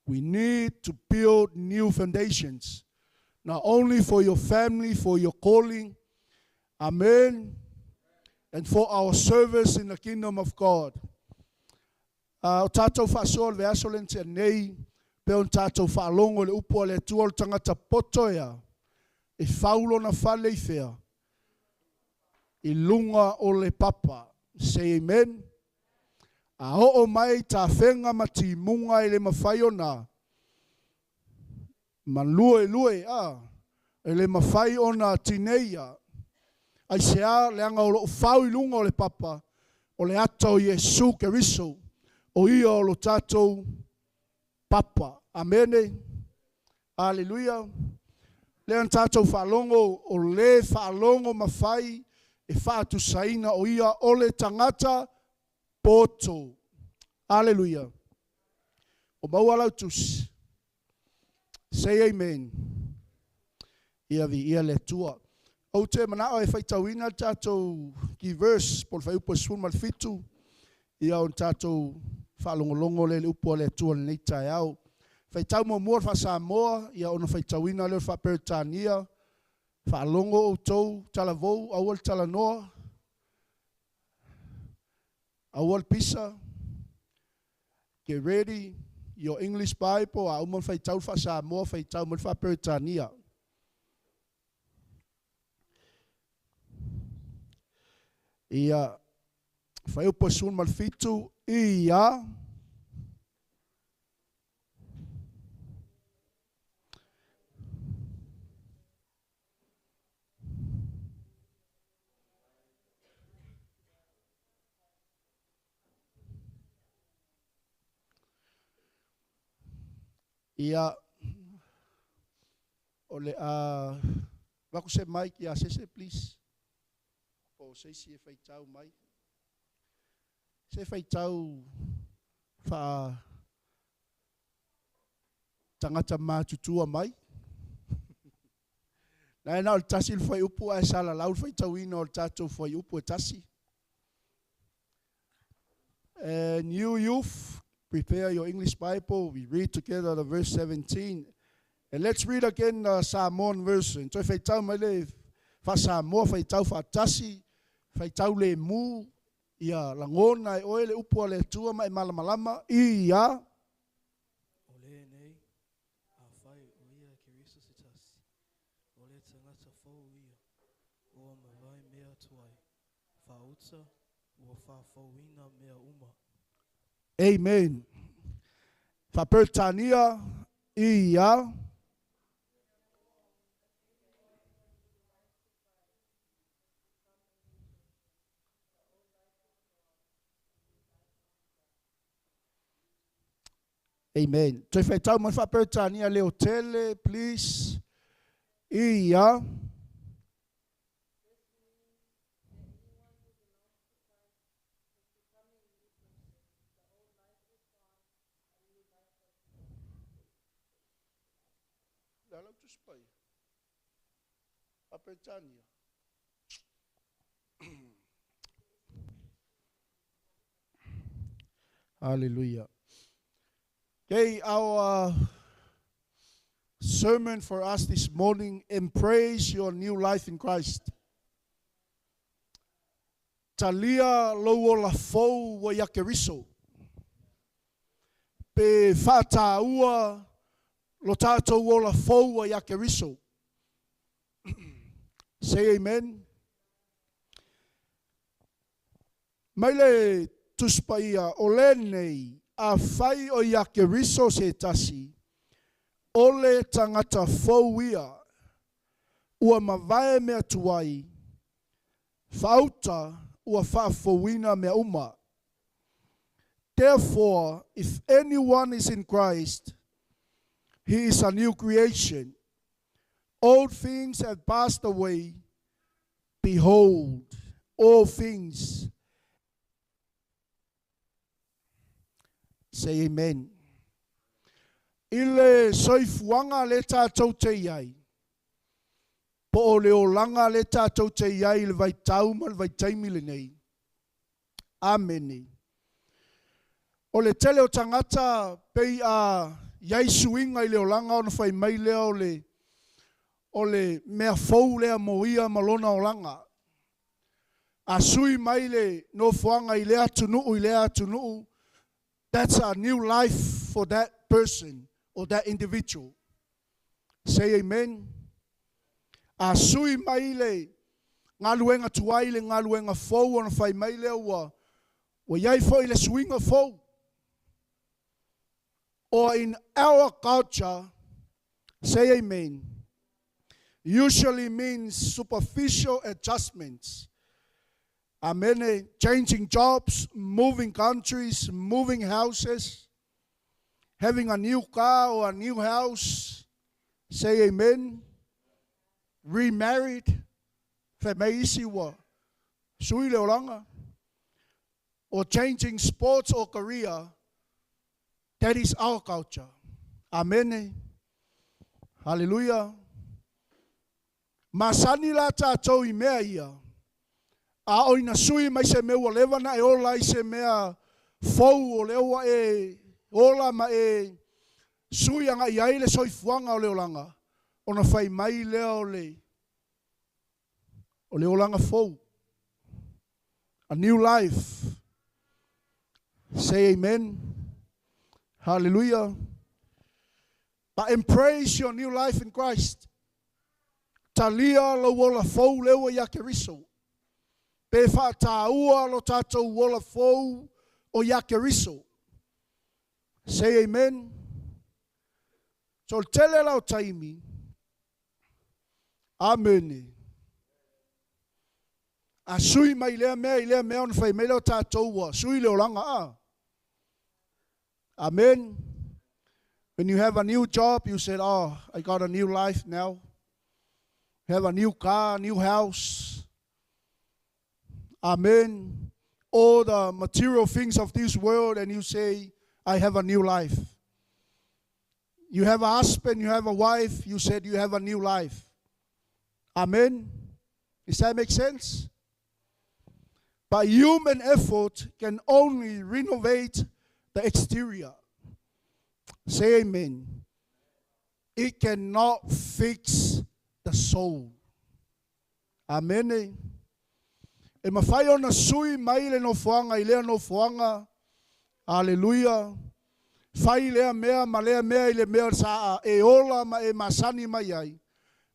We need to build new foundations. Not only for your family, for your calling. Amen. And for our service in the kingdom of God. O tātou whaasoa le aso len te nei. Pe on tātou whaalongo le upo le tua le tangata potoea. E whaulo na whale i whea. I lunga o le papa. Say amen. A o mai tā whenga mati munga i le mawhai o nā. Man lue e le mawhai o nā tineia. Ai sea le anga o lo whau i lunga o le papa. O le ata o Yesu Keriso. O ia o lo tātou papa. Amene. Aleluia. Le an tātou whalongo o le whalongo mawhai e whaatu saina o ia o le tangata poto. Aleluia. O maualau tusi. Say amen. Ia vi ia le tua. O te manao e whaitawina tātou ki verse pol whai upo sun mal fitu. Ia on tātou whalongolongo le upo le tua le neitai au. Whaitau mo mua wha Samoa. Ia ona whaitawina le wha Peritania. Whalongo o tau tala vou awal tala noa. Awal pisa. Get ready. Your English Bible. A umon whaitau wha Samoa. Whaitau mo wha Peritania. Ia whai upo sun mal fitu. Ia ia ole wako se mai ki a sese please. O se si e whaitau mai. Se whaitau wha tangata mātutua mai. Nai na o tasi le whai upu a sala lau whaitau ina o tātou whai upu e tasi. And you youth, prepare your English Bible. We read together the verse 17. And let's read again the Samoan version. Toi whaitau mai le wha Samoa whaitau wha tasi. Whaitau le mu. Ia langona e oe le upu le tua mai malamalama. Ia. O le nei, a whai o ia Keriso se tasi. O le tangata whau ia, o mawai mea tuai. Whauta, o whawhauina mea uma. Amen. Whapertania. Ia. Amen. Toi whaitau mai whaperitania leo tele, please. Ia. Dalau tu spai. Whaperitania. Hallelujah. Okay, our sermon for us this morning, embrace your new life in Christ. Talia lo la fo wa yakeriso. Pe fata ua lo tato wo la fo wa yakeriso. Say amen. Maile tuspaia o le nei a whai o ia ke riso se tasi. Ole tangata fauia ua mavae mea tuai. Fauta ua whaafowina mea uma. Therefore, if anyone is in Christ, he is a new creation. Old things have passed away. Behold, all things. Say amen. Ile soifuanga le tātou te iai. Po o leo langa le tātou te iai le vai tau ma le vai taimile nei. Ameni. O le tele o tangata pei a iai suinga i leo langa o na whai mai leo o le mea fau lea moia malona o langa. A sui mai le no fuanga i lea tunuu. That's a new life for that person or that individual. Say amen. A sui mai le ngaluenga tuai le ngaluenga fau ona whai mai lea wa iai fo i le suinga fau. Or in our culture, say amen, usually means superficial adjustments. Amen. Changing jobs, moving countries, moving houses, having a new car or a new house. Say amen. Remarried. Femeisi wa sui leolanga. Or changing sports or career. That is our culture. Amen. Hallelujah. Masani la tātou I mea ia. A o ina sui mai se mea lewa na e ola I se mea fau o lewa e ola ma e sui anga I aile soifuanga o leolanga. Ona whai mai leo o leolanga fau. A new life. Say amen. Hallelujah. But embrace your new life in Christ. Talia lo wola fau lewa ya keriso. Pe whātāua lo tātou wola fau o ya keriso. Say amen. So tele lau taimi. Amen. A sui mai lea mea on whai mea leo tātou wa. Sui leo langa a. Amen. When you have a new job, you said, oh, I got a new life now. Have a new car, new house. Amen. All the material things of this world, and you say, I have a new life. You have a husband, you have a wife, you said you have a new life. Amen. Does that make sense? But human effort can only renovate the exterior. Say amen. It cannot fix the soul. Amen. E mawhai ona sui mai le no fuanga, I lea no fuanga. Hallelujah. Whai lea mea, ma lea mea I le mea saa e ola ma e masani mai ai.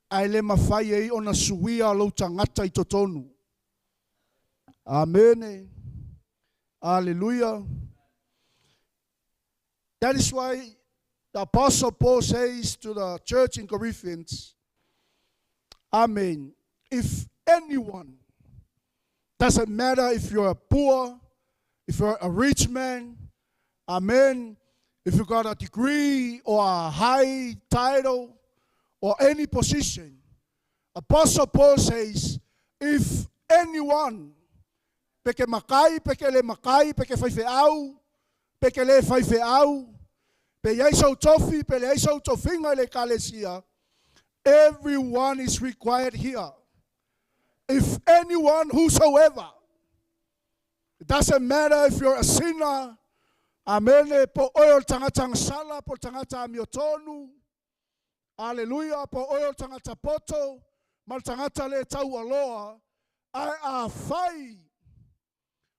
Ai le mawhai e ona suia lo tangata I totonu. Amen. Hallelujah. That is why the Apostle Paul says to the church in Corinthians, Amen. If anyone, doesn't matter if you're poor, if you're a rich man, amen, if you got a degree or a high title or any position, Apostle Paul says, if anyone, peke makai, peke le makai, peke whaife au, peke le whaife au, pe yaisau tofi, pe le yaisau tofinga le kalesia, everyone is required here. If anyone, whosoever, it doesn't matter if you're a sinner, amen, po oil tangata sala, po tangata miotonu, hallelujah, po oil tangata poto, mal tangata le tau aloa, ai a fai,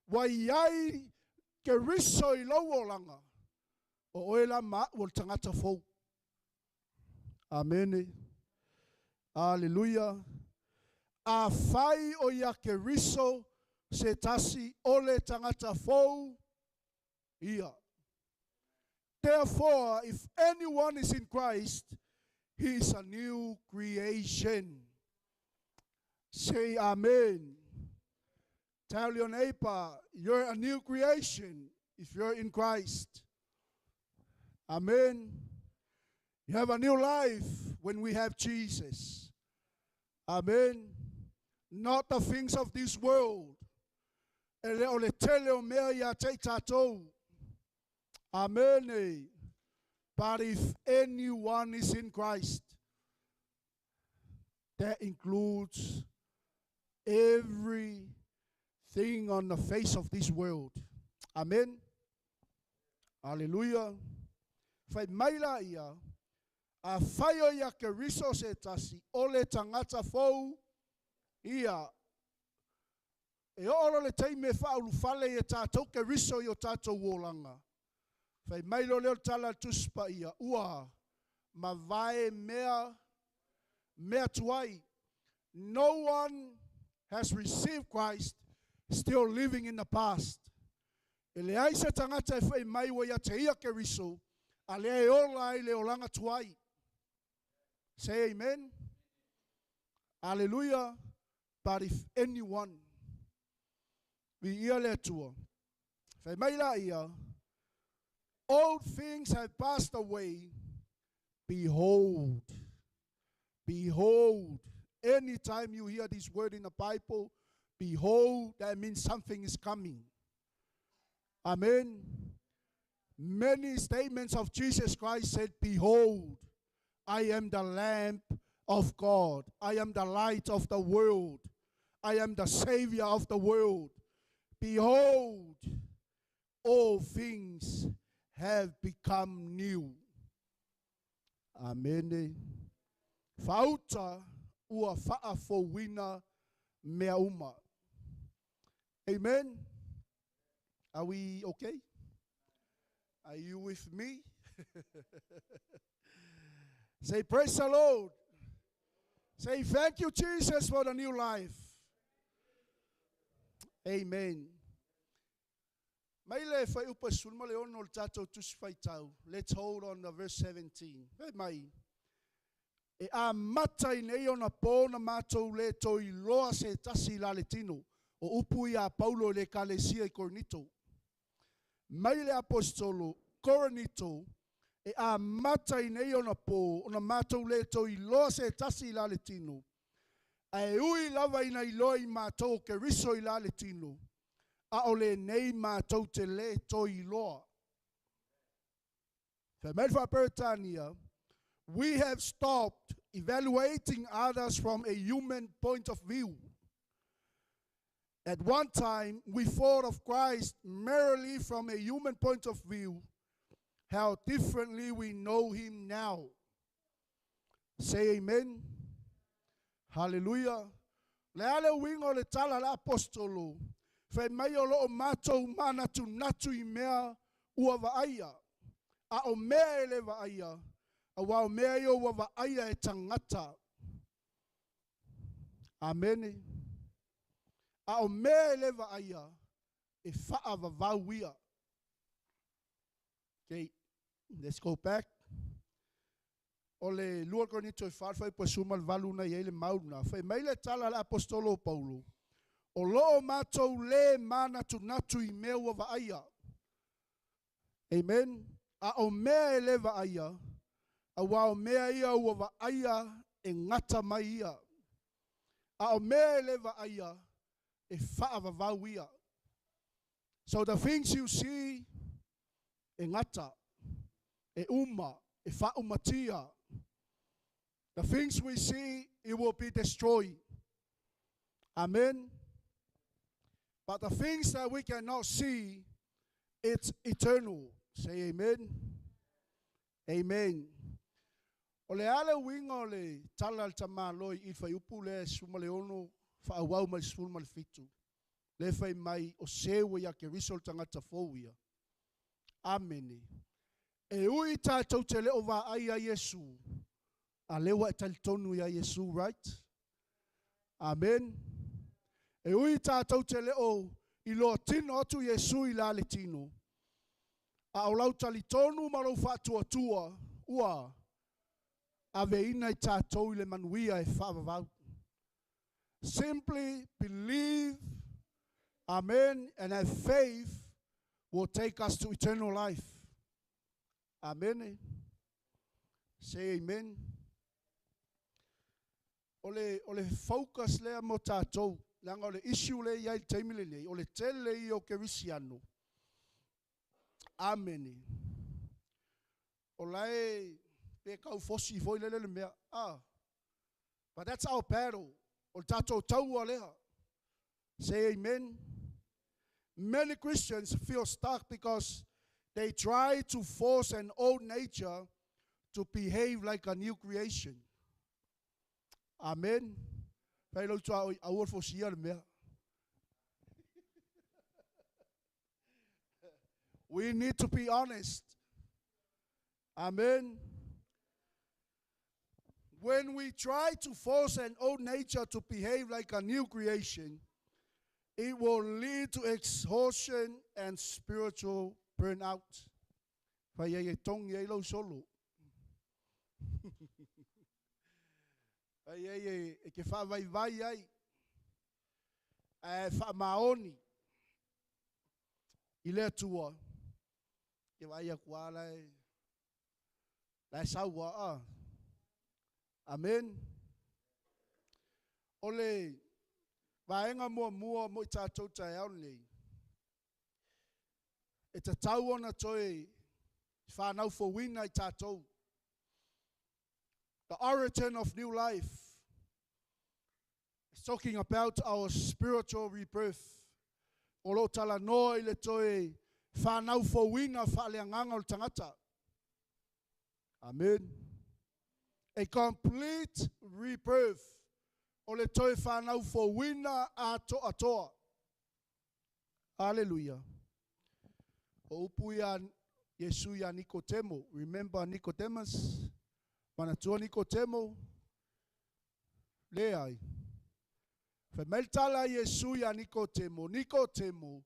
wa iai ke riso I lau langa, o oila ma wal tangata fau. Amen. Hallelujah. A fai o ia ke riso se tasi ole tangata fou ia. Therefore, if anyone is in Christ, he is a new creation. Say amen. Tell your neighbor, you're a new creation if you're in Christ. Amen. You have a new life when we have Jesus. Amen. Not the things of this world. Amen. But if anyone is in Christ, that includes everything on the face of this world. Amen. Hallelujah. Fai maila ia, a whaio ia ke riso se tasi, ole tangata fou, ia, e oro le teime whaulu fale e tātou ke riso i o tātou wōlanga. Fai mailo leo tala tuspa ia, ua, ma vae mea tuai. No one has received Christ still living in the past. Ele ai se tangata e whai mai wa ia te ia ke riso, a le e ola i le olanga tuai. Say amen. Hallelujah. But if anyone, vi ia le tua, whai mai la ia, old things have passed away. Behold. Behold. Anytime you hear this word in the Bible, behold, that means something is coming. Amen. Many statements of Jesus Christ said, behold, I am the Lamb of God. I am the light of the world. I am the Savior of the world. Behold, all things have become new. Amen. Fauta ua whaafowina mea uma. Amen. Are we okay? Are you with me? Say, praise the Lord. Say, thank you, Jesus, for the new life. Amen. Mai le fai upa sulma le ono tato tus fai tau. Let's hold on to verse 17. Hey, mai. E a mata i nei ona pōna mātou le to i loa se tasi la le tino. O upu i a Paulo le kalesia i Korinito. Mai le apostolo Korinito. E a mata i nei ona pō. Ona mātou le to i loa se tasi la le tino. A e ui lava ina i loa i mātou ke riso i la le tino. A ole nei mātou te le to i loa. Whamelfa Peritania, we have stopped evaluating others from a human point of view. At one time, we thought of Christ merely from a human point of view. How differently we know him now. Say amen. Hallelujah. Leale wingo le tala la apostolo. Fe mai o loo mātou mana tu natu i mea ua vaaya. A o mea ele vaaya. A wa o mea i o wa vaaya e tangata. Amen. A o mea ele vaaya e faa vavauia. Okay, let's go back. Ole lua Korinito e whārwhai pa sumal valuna i ele mauna. Whai meile tala la apostolo Paulo. O loo mātou le mana tu natu i mea ua vaaya. Amen. A o mea ele vaaya. A wa o mea ia ua vaaya e ngata mai ia. A o mea ele vaaya e wha vavau ia. So the things you see e ngata, e uma, e wha umatia. The things we see, it will be destroyed. Amen. But the things that we cannot see, it's eternal. Say amen. Amen. O le ale winga o le tala al tama loi i whai upu le suma le ono wha awau mai suma le fitu. Le whai mai o sewe ya ke risol tangata fōwia. Amen. E ui tātou te leo wā ai a Yesu. A lewa e talitonu i a Yesu, right? Amen. E ui tātou te leo I loa tino atu Yesu I la le tino. A o lau tali tonu ma lau whātua tua ua. A veina I tātou I le manuia e whaavavau. Simply believe, amen, and have faith will take us to eternal life. Amen. Say amen. Ole focus lea mo tātou. Langa ole issue le iai taimile nei. Ole tele I o kerisiano. Amen. Olai pe kau fosi foi lele mea. But that's our battle. Ole tātou taua leha. Say amen. Many Christians feel stuck because they try to force an old nature to behave like a new creation. Amen. We need to be honest. Amen. When we try to force an old nature to behave like a new creation, it will lead to exhaustion and spiritual burnout. E ke whawaiwai ai. Whamaoni. I lea tua. Ke waia kua lai. Lai saua. Amen. Ole. Vaenga mua mo I tātou tai au nei. E te tau ona toi. Whanau for wina I tātou. The origin of new life is talking about our spiritual rebirth. Olo tala noa I le toe whanau fōwina whaaleanganga o tangata. Amen. A complete rebirth. O le toe whanau fōwina atoa. Hallelujah. O upu ia Yesu ia Nicodemo. Remember Nicodemus? Manatua Nicodemo, leai. Whameltala Yesu ia Nicodemo,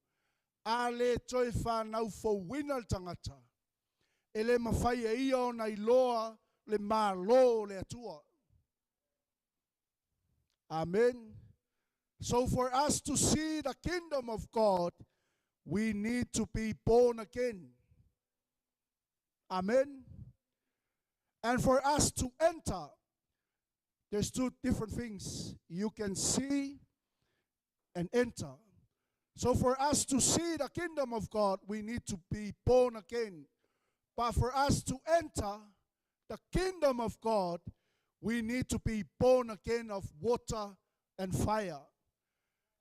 a le toi whanau fōwina le tangata. E le mawhai e ia o na iloa le mālo le atua. Amen. So for us to see the kingdom of God, we need to be born again. Amen. And for us to enter, there's two different things. You can see and enter. So for us to see the kingdom of God, we need to be born again. But for us to enter the kingdom of God, we need to be born again of water and fire.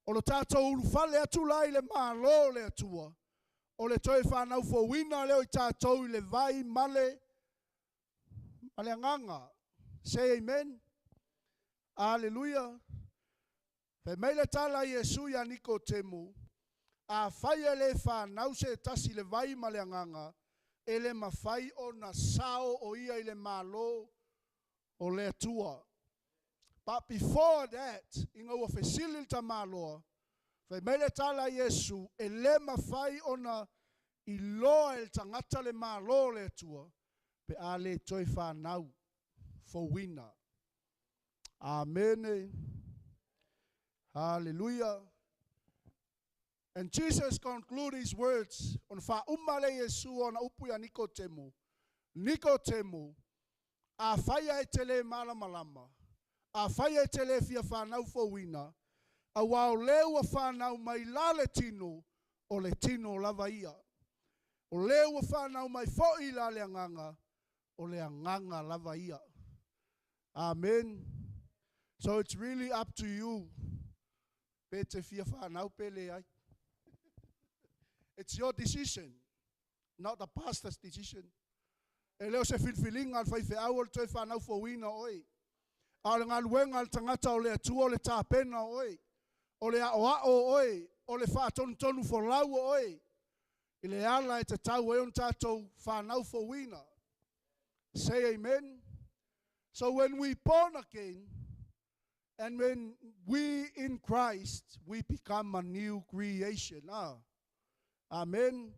O le tātou ulufale atu lai le mālo le atua. O le toi whanau fōwina leo I tātou I le vai male Aleanganga. Say amen. Hallelujah. Fe meile tala Yesu ia Nicodemo. A whaia le whanau se tasi le vai maleanganga. E le mawhai o na sao o ia I le malo o le atua. But before that, inga ua whesilil ta maloa. Fe meile tala Yesu. E le mawhai o na iloa el tangata le malo le atua. Pe ale toi whanau fōwina. Amen. Hallelujah. And Jesus concluded his words on whaumale Yesu ona upu ya Nicodemo. Nicodemo, a whaia e tele malamalama. A whaia e tele fia whanau fōwina. A wao leo a whanau mai lale tino o le tino lava ia. O leo a whanau mai fōi lale anganga. O le anganga lava ia. Amen. So it's really up to you. Pete fia whanau pele ai. It's your decision, not the pastor's decision. E leo se filfilinga al whaife awal toi whanau fōwina oi. Al ngaluenga al tangata o le atua o le tāpena oi. O le ao oi. O le whaatonu for lau oi. I le ala e te tau e on tātou whanau fōwina. Say amen. So when we born again And when we in Christ, we become a new creation. Amen.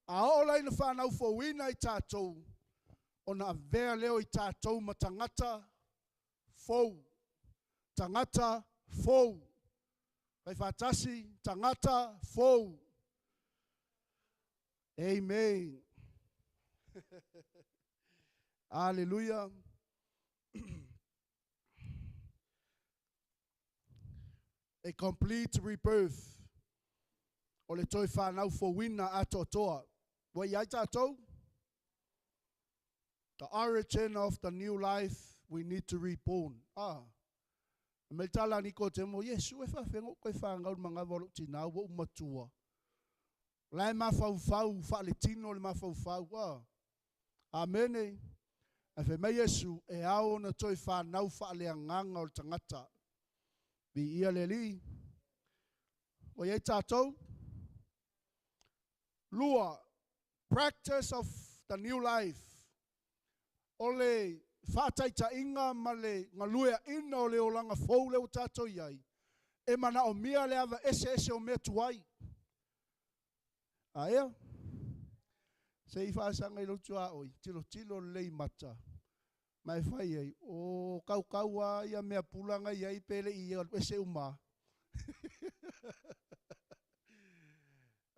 A ola ina whanau fōwina I tātou. O na vea leo I tātou ma tangata fōu. Tangata fōu. Kai whātasi, tangata fōu. Amen. Hallelujah. A complete rebirth. O le toi whanau fōwina ato toa. Wa iai tātou? The origin of the new life, we need to reborn. Me tala ni ko te mo, Yesu e whawhengo koe whangau mga walo tina wa umatua. Lai mawhau whaale tino le mawhau. Amene. E whe me Yesu e ao na toi whanau whaale anganga o le tangata. Bi ia le li. O iei tātou? Lua, practice of the new life. Ole whātaita inga ma le ngaluea ina o le olanga fōu leo tātou iai. E mana o mia le awa ese o mea tuai. Aia? Se I whaasanga I lotu a oi, tilo lei mata. Mai whai ei, o kaua ia mea pulanga iai pele I ese uma.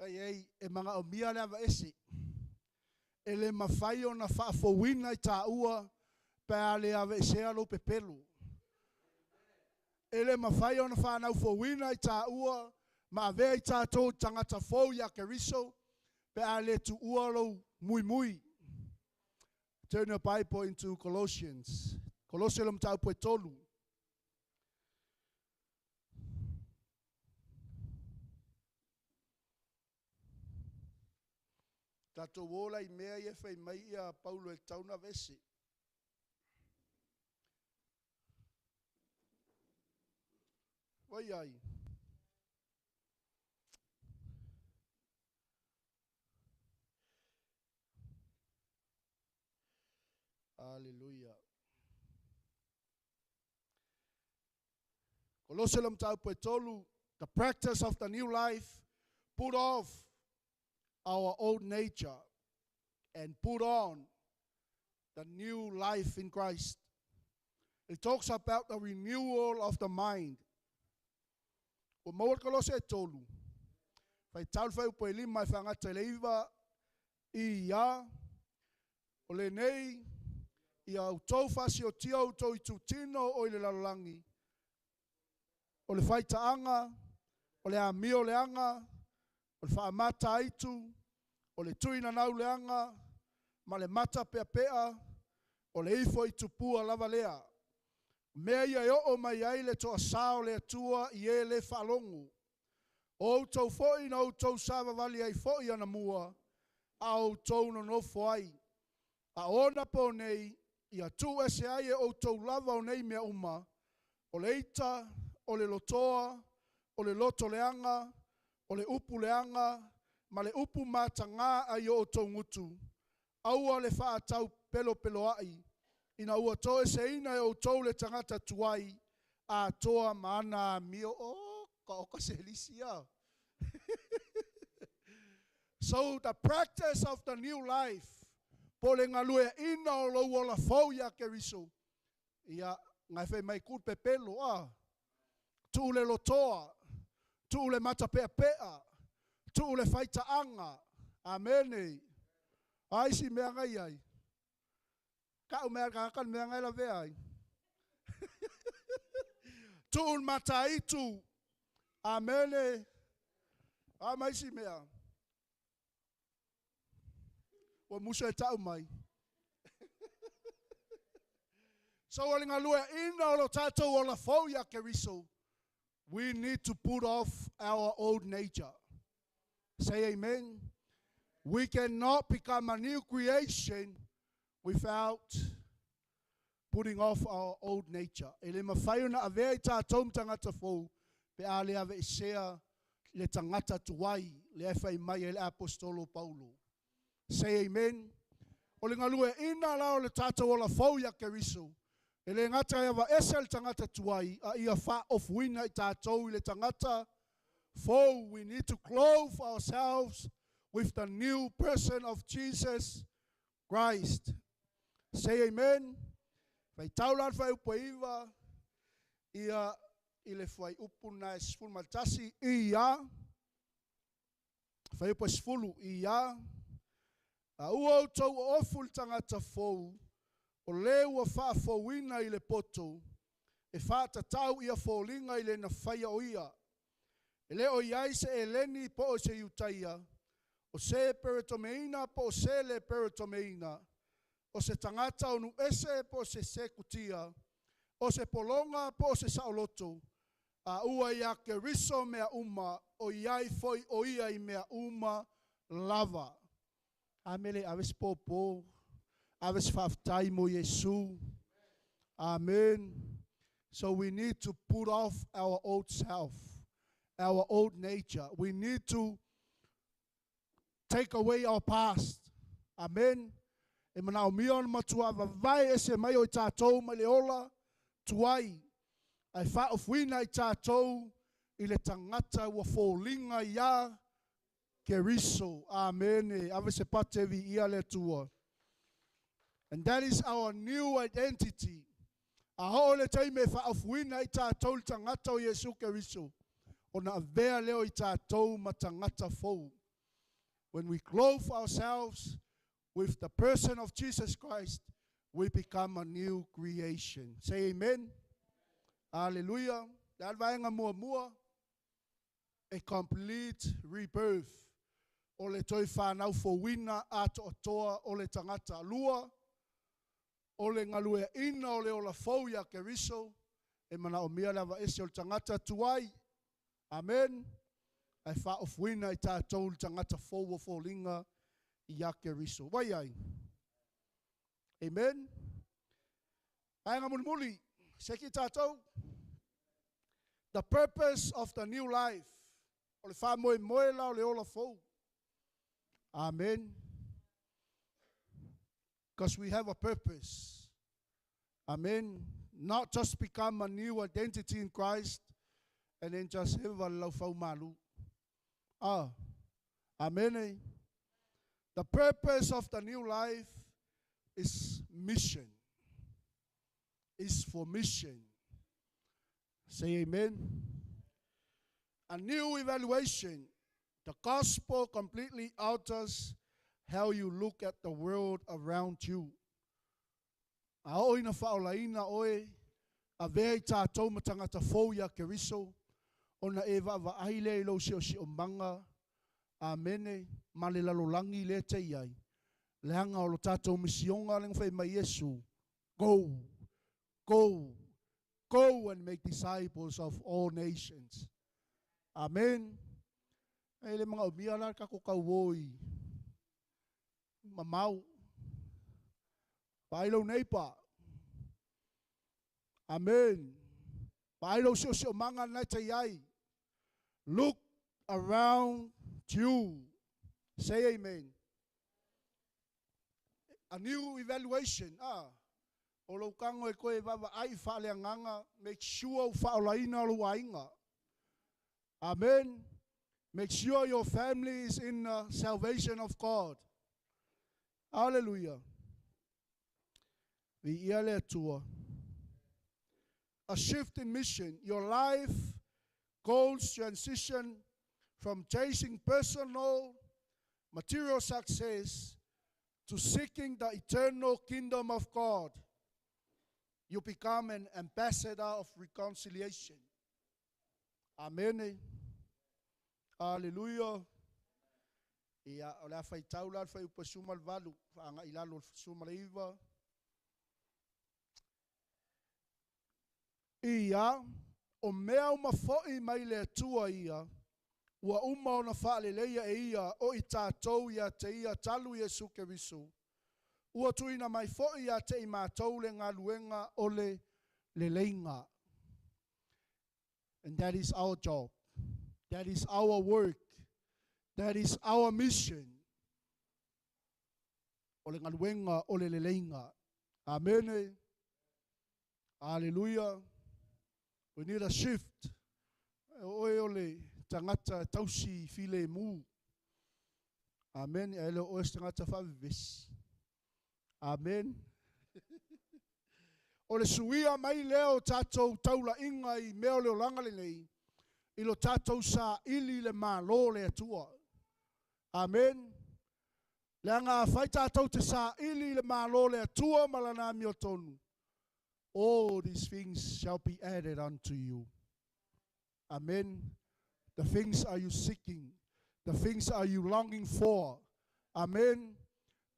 Ei, e manga o mia le awa ese. E le mawhai o na whaafowina I tā ua, pēa le awa ese alo pepelo. E le mawhai o na whanau fowina I tā ua, ma avea I tātou tangata fōu ia keriso, pēa le tu ua lo mui mui. Turn your Bible into Colossians. Colossians tau poe tolu. Tato wola I mea I e whai mai ia Paulo e tauna vese. Wai ai. Hallelujah. Colossians tau poe tolu. The practice of the new life, put off our old nature and put on the new life in Christ. It talks about the renewal of the mind. O mawar Colosse tolu. Fai tal fai upo lima whangata leiva I ia o le nei I au tau whasi o tia au tau I tutino o I le lalolangi. O le whai taanga, o le ami o le anga, o le whaamata aitu, o le tuina nau le anga, ma le mata pea pea, o le ifo I tupua lava lea. Mea ia e o mai ai le toa sao le atua I e le whalongu. O tau foi na o tau sawa vali ai foi ana mua, a o tau no nofo ai. A ona po nei, I atu ese ai e o tau lava o nei mea uma, o le ita, o le lotoa, o le loto leanga, o le upu leanga, ma le upu matanga ai o tau ngutu. Aua le wha tau pelo ai. Ina ua toe se ina e o tau le tangata tuai a toa mana mio ka oka se helisia. So the practice of the new life po le ngalue ina o lo wala fau ya keriso. Ia ngai fe mai kul pepelo tu le lotoa, tu le mata pea pea, tu le faita anga. Amene. Ai si mea ngai ai. Ka o mea kakan mea ngai la vea ai. Tu un mata itu. Amene. Mai si mea. O muso e tau mai. So walinga lua ina o lo tatou o la fau ya keriso. We need to put off our old nature. Say amen. We cannot become a new creation without putting off our old nature. Ele mawhai na avea I tātou tangata fōu, pe a le ave isea le tangata tuai, le awhai mai e le apostolo Paulo. Say amen. O le ngalue ina lao le tātou o la fōu ya keriso. E le ngata ia wa esel tangata tuai, a ia wha of wina I tātou I le tangata. For we need to clothe ourselves with the new person of Jesus Christ. Say amen. Vai taulan vai upaiva, ia ile fai upuna esful maltasi, ia. Vai upa esfulu, ia. A ua tau oful tangata fou, o lewa wha fowina I le poto, e wha tatau ia fōlinga I le na whaia o ia. E le o iai se e leni po o se iutaia, o se peritomeina po o se le peritomeina, o se tangata o nu ese po se kutia, o se polonga po se saoloto, a ua ia ke riso mea uma, o iai foi o ia I mea uma lava. Amele aves popo, aves faftai mo Yesu. Amen. So we need to put off our old self, our old nature. We need to take away our past. Amen. E mana o mion matua vavai ese mai o tātou mai le ola tuai. Ai wha o fuina I tātou I le tangata ua fōlinga ia ke riso. Amen. E ave se pate vi ia le tua. And that is our new identity. Aho le taime wha o fuina I tātou le tangata o Yesu ke riso. Ona avea leo I tātou matangata fou. When we clothe ourselves with the person of Jesus Christ, we become a new creation. Say amen. Hallelujah. That vaenga mua mua. A complete rebirth. O le toi whanau fo wina ato atoa o le tangata alua. O le ngalue ina o le ola fau ya ke riso. E mana o mia lava ese o le tangata tuai. Amen. Ai wha of wina I tātou le tangata fau o fo linga I ke riso. Wai ai. Amen. Ai ngā muli. Seki tātou. The purpose of the new life. O le wha moe moe la o le ola fau. Amen. Because we have a purpose. Amen. Not just become a new identity in Christ and then just have a lau fau malu. Amen. The purpose of the new life is mission. Is for mission. Say amen. A new evaluation. The gospel completely alters how you look at the world around you. A oi na whaolaina oe, a vei tātou matangata fau ya ke riso, ona e wa aile I lo si o manga, amene, male lalolangi le te iai, leanga o lo tātou misionga leng whai mai Yesu, go, go, go and make disciples of all nations. Amen. E le mga umiala kako kauoi. Mamau. Pailo neipa. Amen. Pailo sio manga na te iai. Look around you. Say amen. A new evaluation. O lo kango e koe vava ai whale anganga. Make sure whaolaina lo wainga. Amen. Make sure your family is in the salvation of God. Hallelujah. A shift in mission. Your life goals transition from chasing personal, material success to seeking the eternal kingdom of God. You become an ambassador of reconciliation. Amen. Hallelujah. Ia o la fai taula fai upa sumal valu anga ilalo sumal iva. Ia o mea uma foi mai le tua ia. Ua uma ona whaale leia e ia o I tātou ia te ia talu Yesu ke riso. Ua tuina mai foi ia te I mātou le ngā luenga o le leinga. And that is our job. That is our work. That is our mission. O le ngaluenga o le leinga. Amen. Hallelujah. We need a shift. Oe ole tangata tausi file mu. Amen. Ele oe tangata favis. Amen. O le suia mai leo tātou taula inga I meo leo langa le nei. I lo tātou sa ili le mālo le atua. Amen. Le anga whai tātou te sa ili le mālo le atua malana mio tonu. All these things shall be added unto you. Amen. The things are you seeking. The things are you longing for. Amen.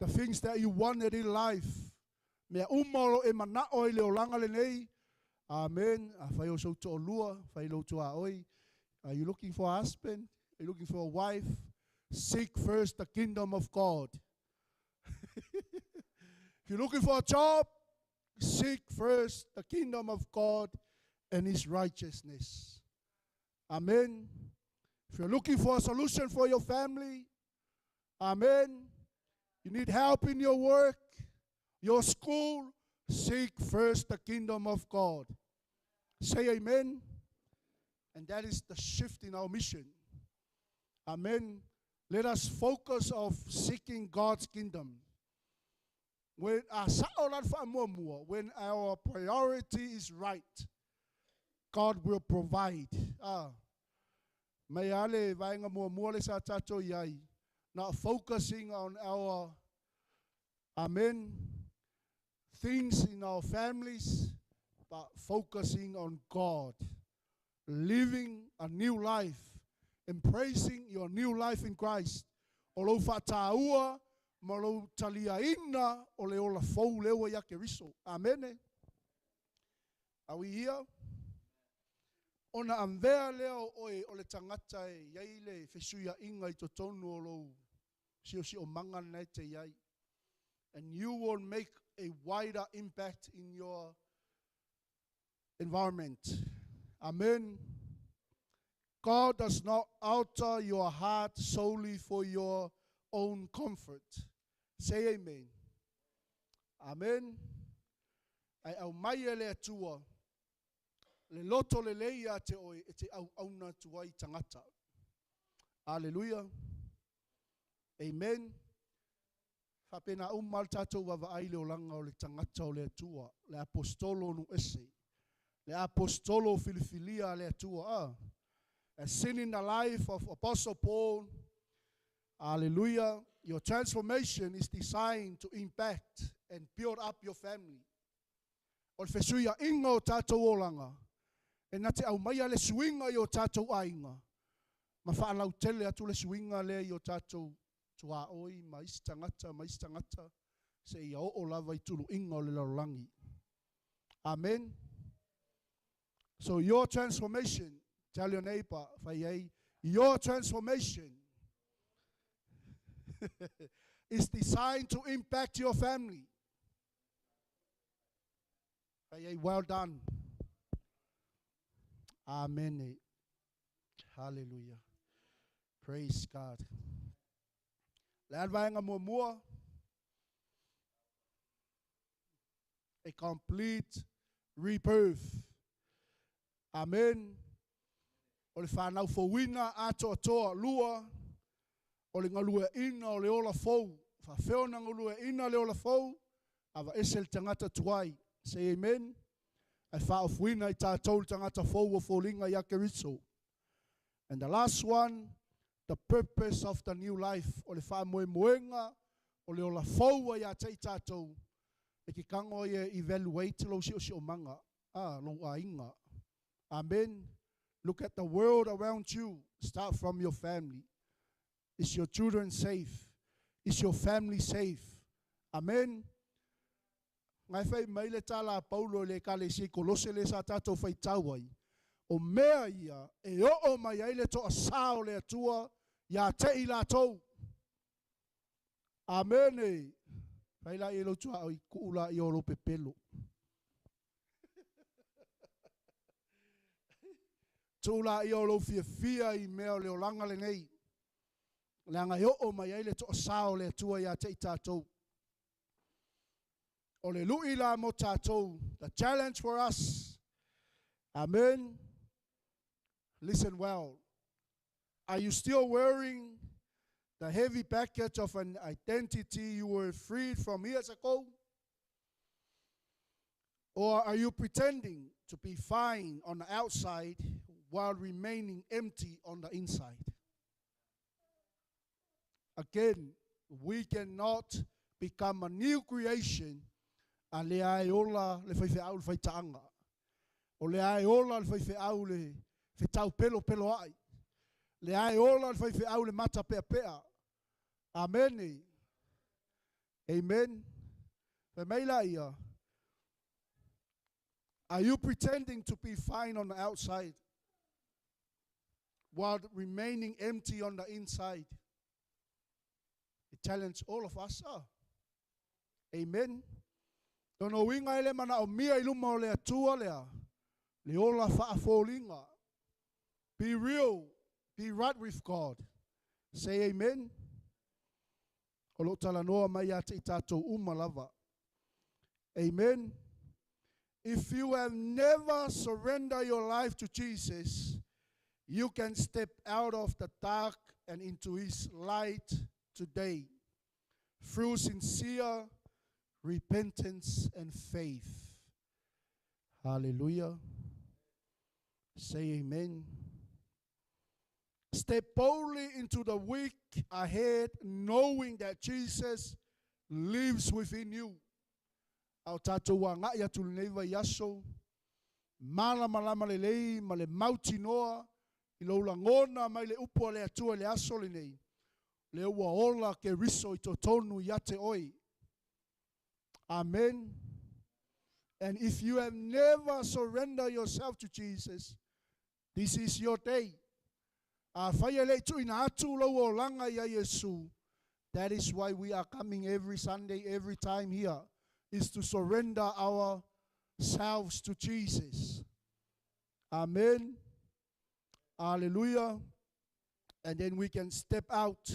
The things that you wanted in life. Mea umaro e manao I leo langa le nei. Amen. A whai o so to lua, whai lo to a oi. Are you looking for a husband? Are you looking for a wife? Seek first the kingdom of God. If you're looking for a job, seek first the kingdom of God and His righteousness. Amen. If you're looking for a solution for your family, amen. You need help in your work, your school, seek first the kingdom of God. Say amen. And that is the shift in our mission. Amen. Let us focus of seeking God's kingdom. When our priority is right, God will provide. Not focusing on our, amen, things in our families, but focusing on God. Living a new life, embracing your new life in Christ. Olo fataua, malo talia ina, ole ola fou lewa ya keriso. Amen. Are we here? Ona amvea leo oe ole tangata e yaile fesuia inga I totonu olo si o manga nei te yai. And you will make a wider impact in your environment. Amen. God does not alter your heart solely for your own comfort. Say amen. Amen. Ai au mai ele atua. Le loto le leia te oe e te au auna tuai tangata. Hallelujah. Amen. Whapena umal tātou wawa ai leo langa o le tangata o le atua. Le apostolo nu ese. Le apostolo Filifilia le atua. A sin in the life of Apostle Paul. Hallelujah. Your transformation is designed to impact and build up your family. O fesuia inga o tātou olanga. E na te au maia le suinga I o tātou ainga. Ma whaalau tele atu le suinga le I o tātou tua oi, maistangata. Se ia o lava I tulu inga o le laulangi. Amen. So your transformation, tell your neighbor, your transformation is designed to impact your family. Well done. Amen. Hallelujah. Praise God. A complete rebirth. Amen. O le whanau fowina ato atoa lua. O le ngalua ina o le ola fou. Whawheona ngalua ina le ola fou. Awa esel tangata tuai. Say amen. Ai whaofuina I tātou tangata fou o fōlinga ia keriso. And the last one, the purpose of the new life. O le whamoe moenga. O le ola fou ia tei tātou. E ki kango ia evaluate lo si o manga. Lo a inga. Amen. Look at the world around you. Start from your family. Is your children safe? Is your family safe? Amen. Ngai fai mai le tala Paulo le kale si kolose le sa tatou fai tauai. O mea ia e o mai ai le to asao le atua ia te I lātou. Amen. Fai la I lo tua ai kuula I o lo pepelo. Tula I o lo fia I mea leo langa le nei. Le anga o mai ai le to asao le atua ia te I tātou. O le lui la mo tātou. The challenge for us. Amen. Listen well. Are you still wearing the heavy package of an identity you were freed from years ago? Or are you pretending to be fine on the outside while remaining empty on the inside? Again, we cannot become a new creation a le ai ola le whaiwheau le whaitaanga. O le ai ola le whaiwheau le whetau pelo ai. Le ai ola le whaiwheau le mata pea. Amen. Amen. Whemeila ia. Are you pretending to be fine on the outside while remaining empty on the inside? It challenges all of us. Amen. Tono winga ele mana o mia iluma o le atua lea. Le ola whaafolinga. Be real. Be right with God. Say amen. O lo tala noa mai ate I tātou umalava. Amen. If you have never surrendered your life to Jesus, you can step out of the dark and into His light today through sincere repentance and faith. Hallelujah. Say amen. Step boldly into the week ahead, knowing that Jesus lives within you. Au tātou wa ngā ia tulu nei vai aso, malama le lei, ma le mauti noa, I lo langona mai le upo le atua le aso le nei. Le ua ola ke riso I totonu I ate oi. Amen. And if you have never surrendered yourself to Jesus, this is your day. Whaia le tu ina atu lo o langa ia Yesu. That is why we are coming every Sunday, every time here. Is to surrender ourselves to Jesus. Amen. Hallelujah. And then we can step out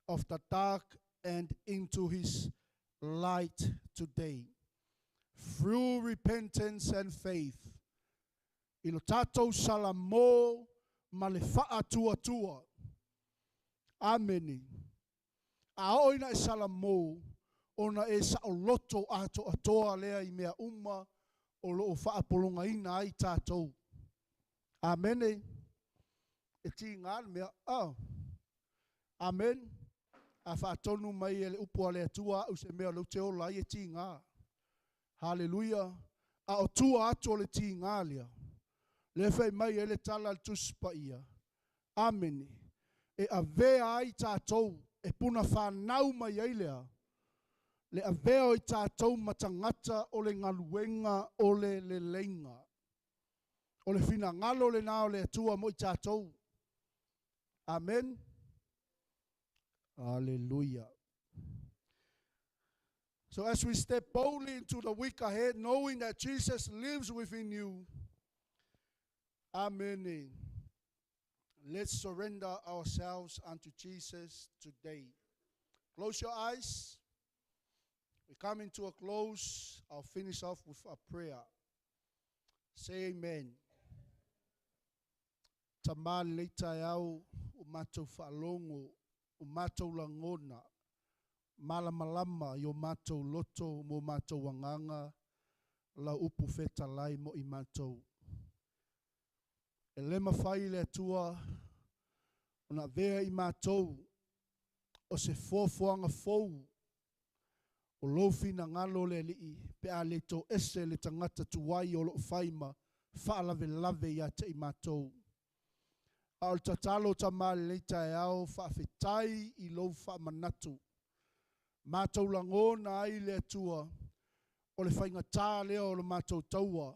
of the dark and into His light today. Through repentance and faith. Ilo tatou salamo ma le whaatua. Amen. A oina e salamo. Ona e sa o loto ato atoa lea I mea uma o loo whaapolonga ina ai tātou. Amen. E ti ngāle mea. Amen. A whaatonu mai e le upua lea tua au se mea lau te ola I e ti ngā. Hallelujah. A o tua ato le ti ngālea. Le whai mai e le tala le tuspa ia. Amen. E a vea ai tātou e puna whanau mai ai lea. Le aveo I tātou matangata o le ngaluenga o le leinga. O le fina ngalo le nao le atua mo I tātou. Amen. Hallelujah. So as we step boldly into the week ahead, knowing that Jesus lives within you, amen. Let's surrender ourselves unto Jesus today. Close your eyes. We come into a close. I'll finish off with a prayer. Say amen. Tamal leita yau umato falongo umato langona malamalama yo mato loto mo mato wanganga la upu feta lai mo imato. Elema fai le tua ona vea imato o se fofoanga fou. O lofi na ngalo le li pe a le to ese le tangata tuwai o lo whaima whaalave lave ia te I mātou. Ao tatalo ta male leita e au whaafetai I lo whaamanatu. Mātou langona ai le atua o le whainga tā leo o le mātou taua.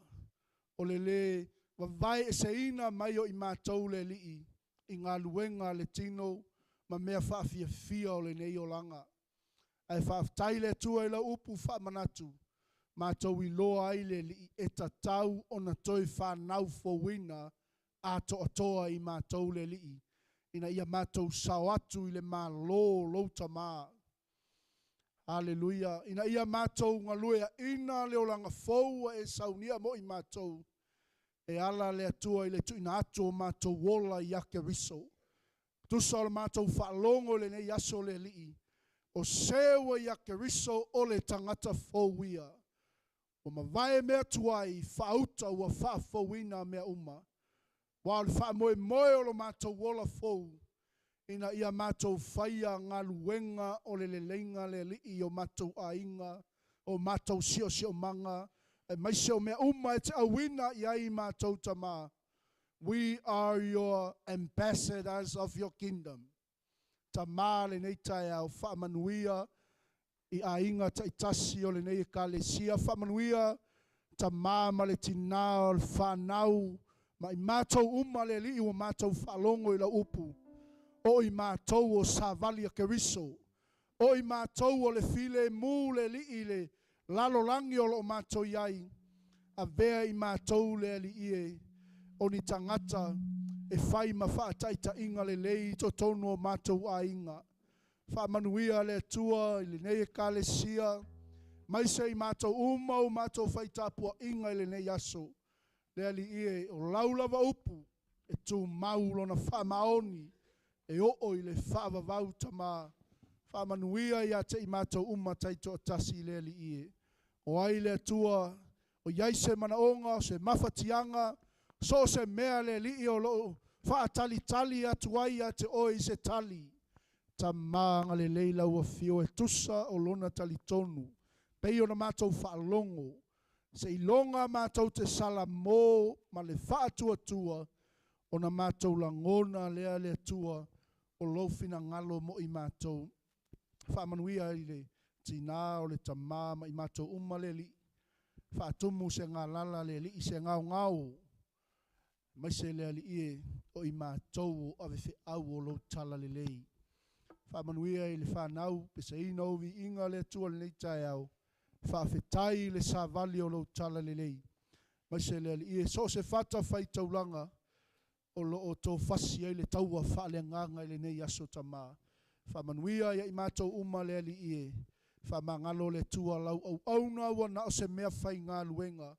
O le wawai e se ina mai o I mātou le li I ngā luenga le tino ma mea whaafia fia o le nei o langa. Ai whaaftai le tua I la upu whaamanatu. Mātou I loa ai le li e tatau o na toi whanau fowina a to atoa I mātou le li. Ina ia mātou sao atu I le mā lo louta mā. Hallelujah. Ina ia mātou ngaluea ina leo langa fōua e saunia mo I mātou. E ala le atua I le tu ina ato mātou wola I ake riso. Tusa o le mātou whaalongo le nei aso le lii. O sewa I ake riso o le tangata fōuia. O mawai mea tuai whaauta ua whaafauina mea uma. Wa le whaamoe moe o le mātou wola fōu. Ina ia mātou whaia ngā luenga o le leinga le lii o mātou ainga, o mātou sio manga, e maise o mea uma e te awina I mātou tama. We are your ambassadors of your kingdom. Tama le nei tai au whaamanuia I ainga ta itasi o le nei ka le sia whaamanuia, tama ma le tina o le whanau, ma I mātou uma le lii o mātou whalongo I la upu. O I mātou o savali a keriso. O I mātou o le file mu le li le lalo langi o lo mātou iai. A vea I mātou le li ie. O ni tangata e whai ma whaataita inga le lei to tonu o mātou a inga. Whaamanuia le tua I le nei ka le sia. Maise I mātou uma o mātou whaitapua inga I le nei aso. Le li ie o laulava upu e tu maulo na whaamaoni. E o I le whaavavau tama. Whaamanuia ia te I mātou uma taito o tasi le li ie. O ai le tua, o iai se manaonga, se mawhatianga, so se mea le li o lo whaatali tali atu ai a te oi se tali. Tamanga le leila ua fio e tusa o lona tali tonu. Pei o na mātou whaalongo. Se ilonga mātou te sala mō, ma le whaatua tua, o na mātou langona lea le tua, o lofina ngalo mo I mātou. Whaamanuia I le tina o le tamama I mātou uma le li. Whaatumu se ngā lala le li I se ngau ngau. Maise le li ie o I mātou o awewhi au o lo tala le lei. Whaamanuia I le whanau, pesa ina o vi inga le tua le tai au. Whaafetai le savali o lo tala le lei. Maise le li ie, so se whata whai taulanga. O lo o tō whasi ai le taua whaale nganga I le nei aso tama. Whamanuia ia I mātou uma le ali ie. Whamangalo le tua lau au auna ua na o se mea whai ngā luenga.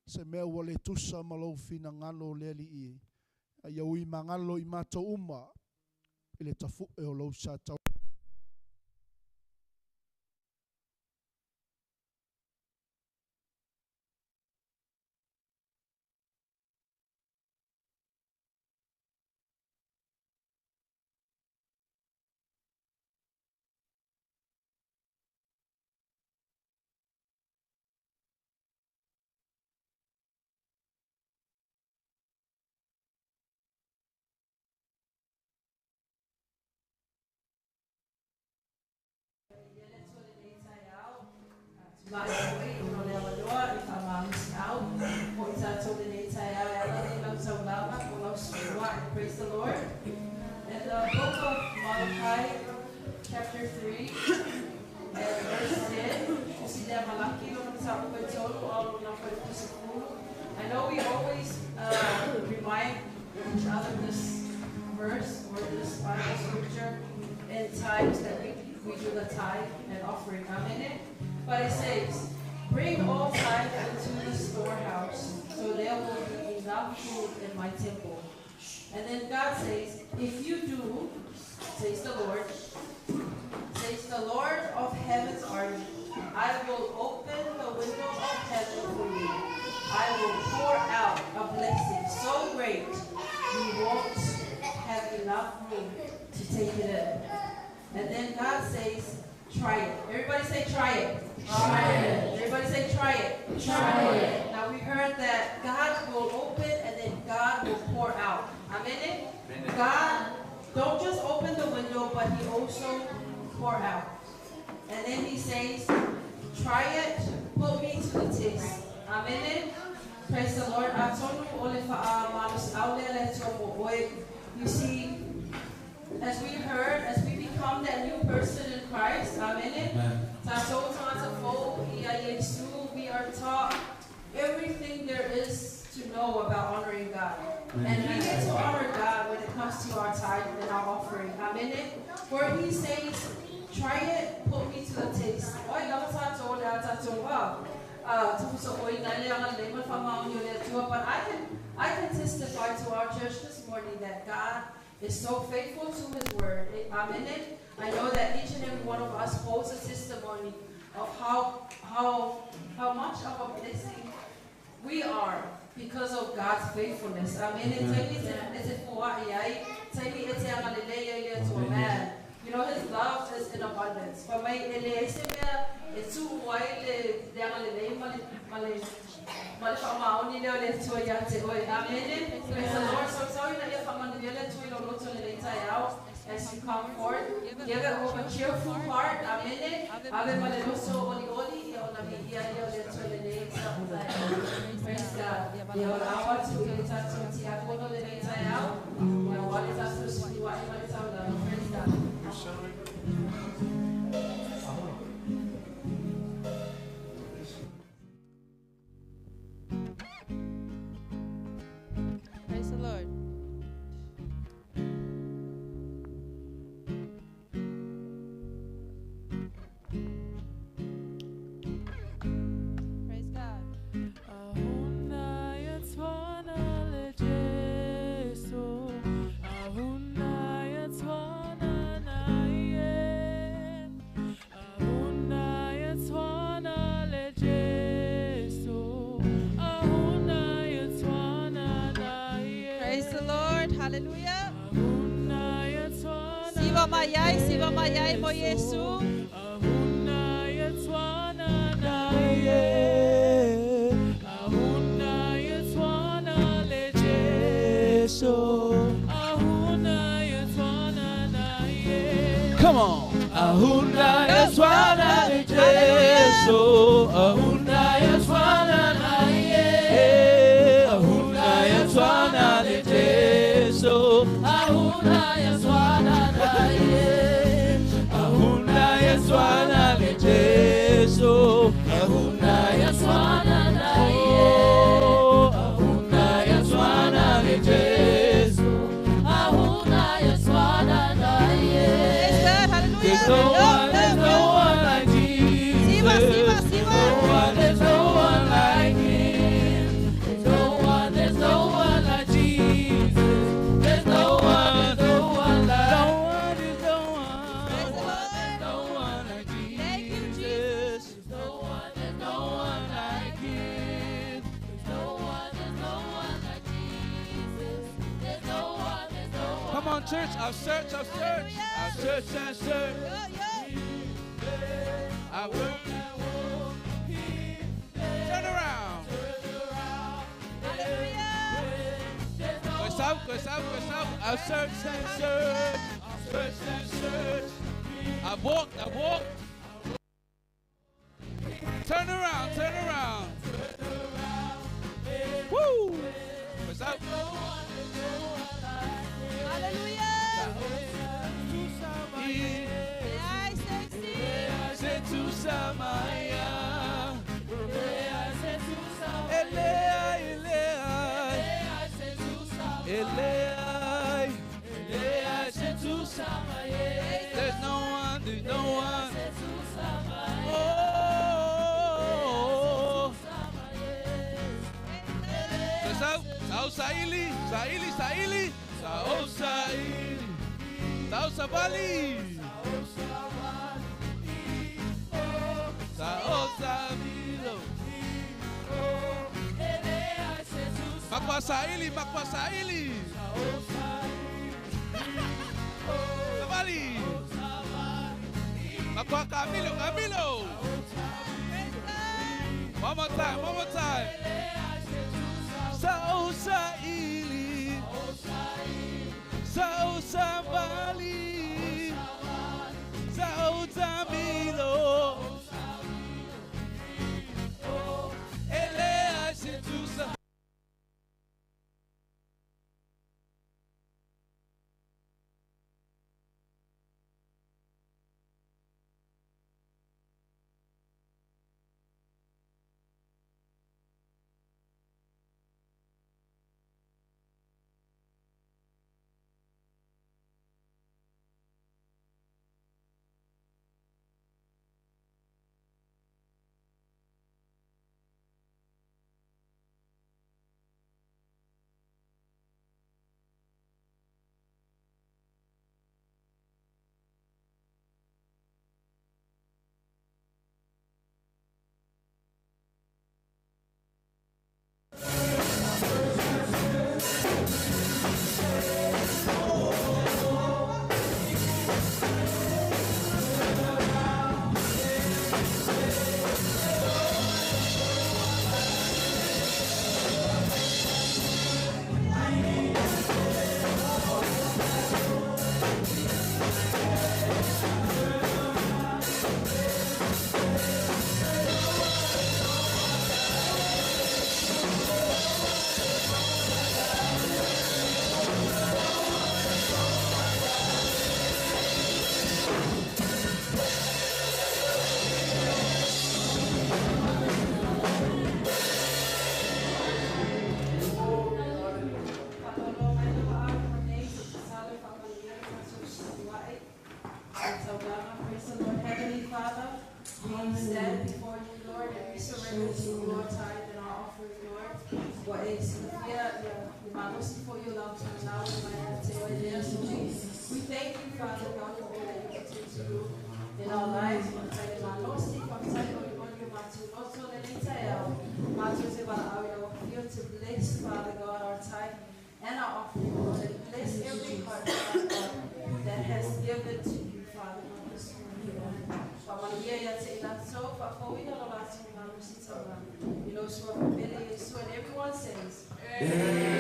Se mea ua le tusa malau fina ngalo le ali ie. Ia ui mangalo I mātou uma. I le tafu e o lau sa tau. Vai foi no elevador e falava sinal, pois told the daytime ela não saudava, falava praise the Lord. In the book of Malachi, chapter 3, and verse 10, you see that Malachi I know we always remind each other this verse or this Bible scripture in times that we do the tithe and offering. Amen. But it says, bring all tithe into the storehouse, so there will be enough food in my temple. And then God says, if you do, says the Lord of heaven's army, I will open the window of heaven for you. I will pour out a blessing so great you won't have enough room to take it in. And then God says, try it. Everybody say try it. Try it. Everybody say try it. Try it. Now we heard that God will open and then God will pour out. Amen? God don't just open the window, but he also pour out. And then he says, try it, put me to the test. Amen? Praise the Lord. You see, as we heard, as we become that new person in Christ, amen? We are taught everything there is to know about honoring God. And we get to honor God when it comes to our tithe and our offering. Amen? Where he says, try it, put me to the test. But I can testify to our church this morning that God is so faithful to His word. Amen. I know that each and every one of us holds a testimony of how much of a blessing we are because of God's faithfulness. Amen. To a man. You know, His love is in abundance. For me, it's too wide. Praise the Lord. So sorry that you're coming to as you come forth. Give it with a cheerful heart. Amen. Praise God. Praise the Lord. Praise God. Praise the Lord. Hallelujah. Siva mayai mo Yesu. Come on. Ahuna yaswana le Jesu. Ahuna yaswana na ye. Ahuna yaswana le Jesu. Ahuna yaswana na ye. Ahuna yaswana le Jesu. Ahuna yaswana na ye. Ahuna yaswana le Jesu. Ahuna yaswana na ye. There's no one like Jesus. There's no one like Him. There's no one like Jesus. There's no one like There's no one like Jesus. There's no one like Him. There's no one like Jesus. There's no one. Come on, church. I'll search. I'll search and search. I will. Turn around. Go south. I'll search and search. Search and search. I've walked. Turn around. Woo! Go south. Hallelujah. There's no one. Oh. Sao Saili. Sao Sabali. Sao Sabilo. Makwa Saili. Sabali. Makwa Camilo. One more time. Sao Saili. Sao Sabali. Sao Camilo. Ele hace tu Wa e Sofia, the Manos for your love to now we thank you, Father God, for all that you continue to do in our lives. To bless, Father God, our tithe and our offering, Lord, and bless every heart, Father God, that has given to you, Father God, this morning, Lord. You know, so and everyone says, Amen.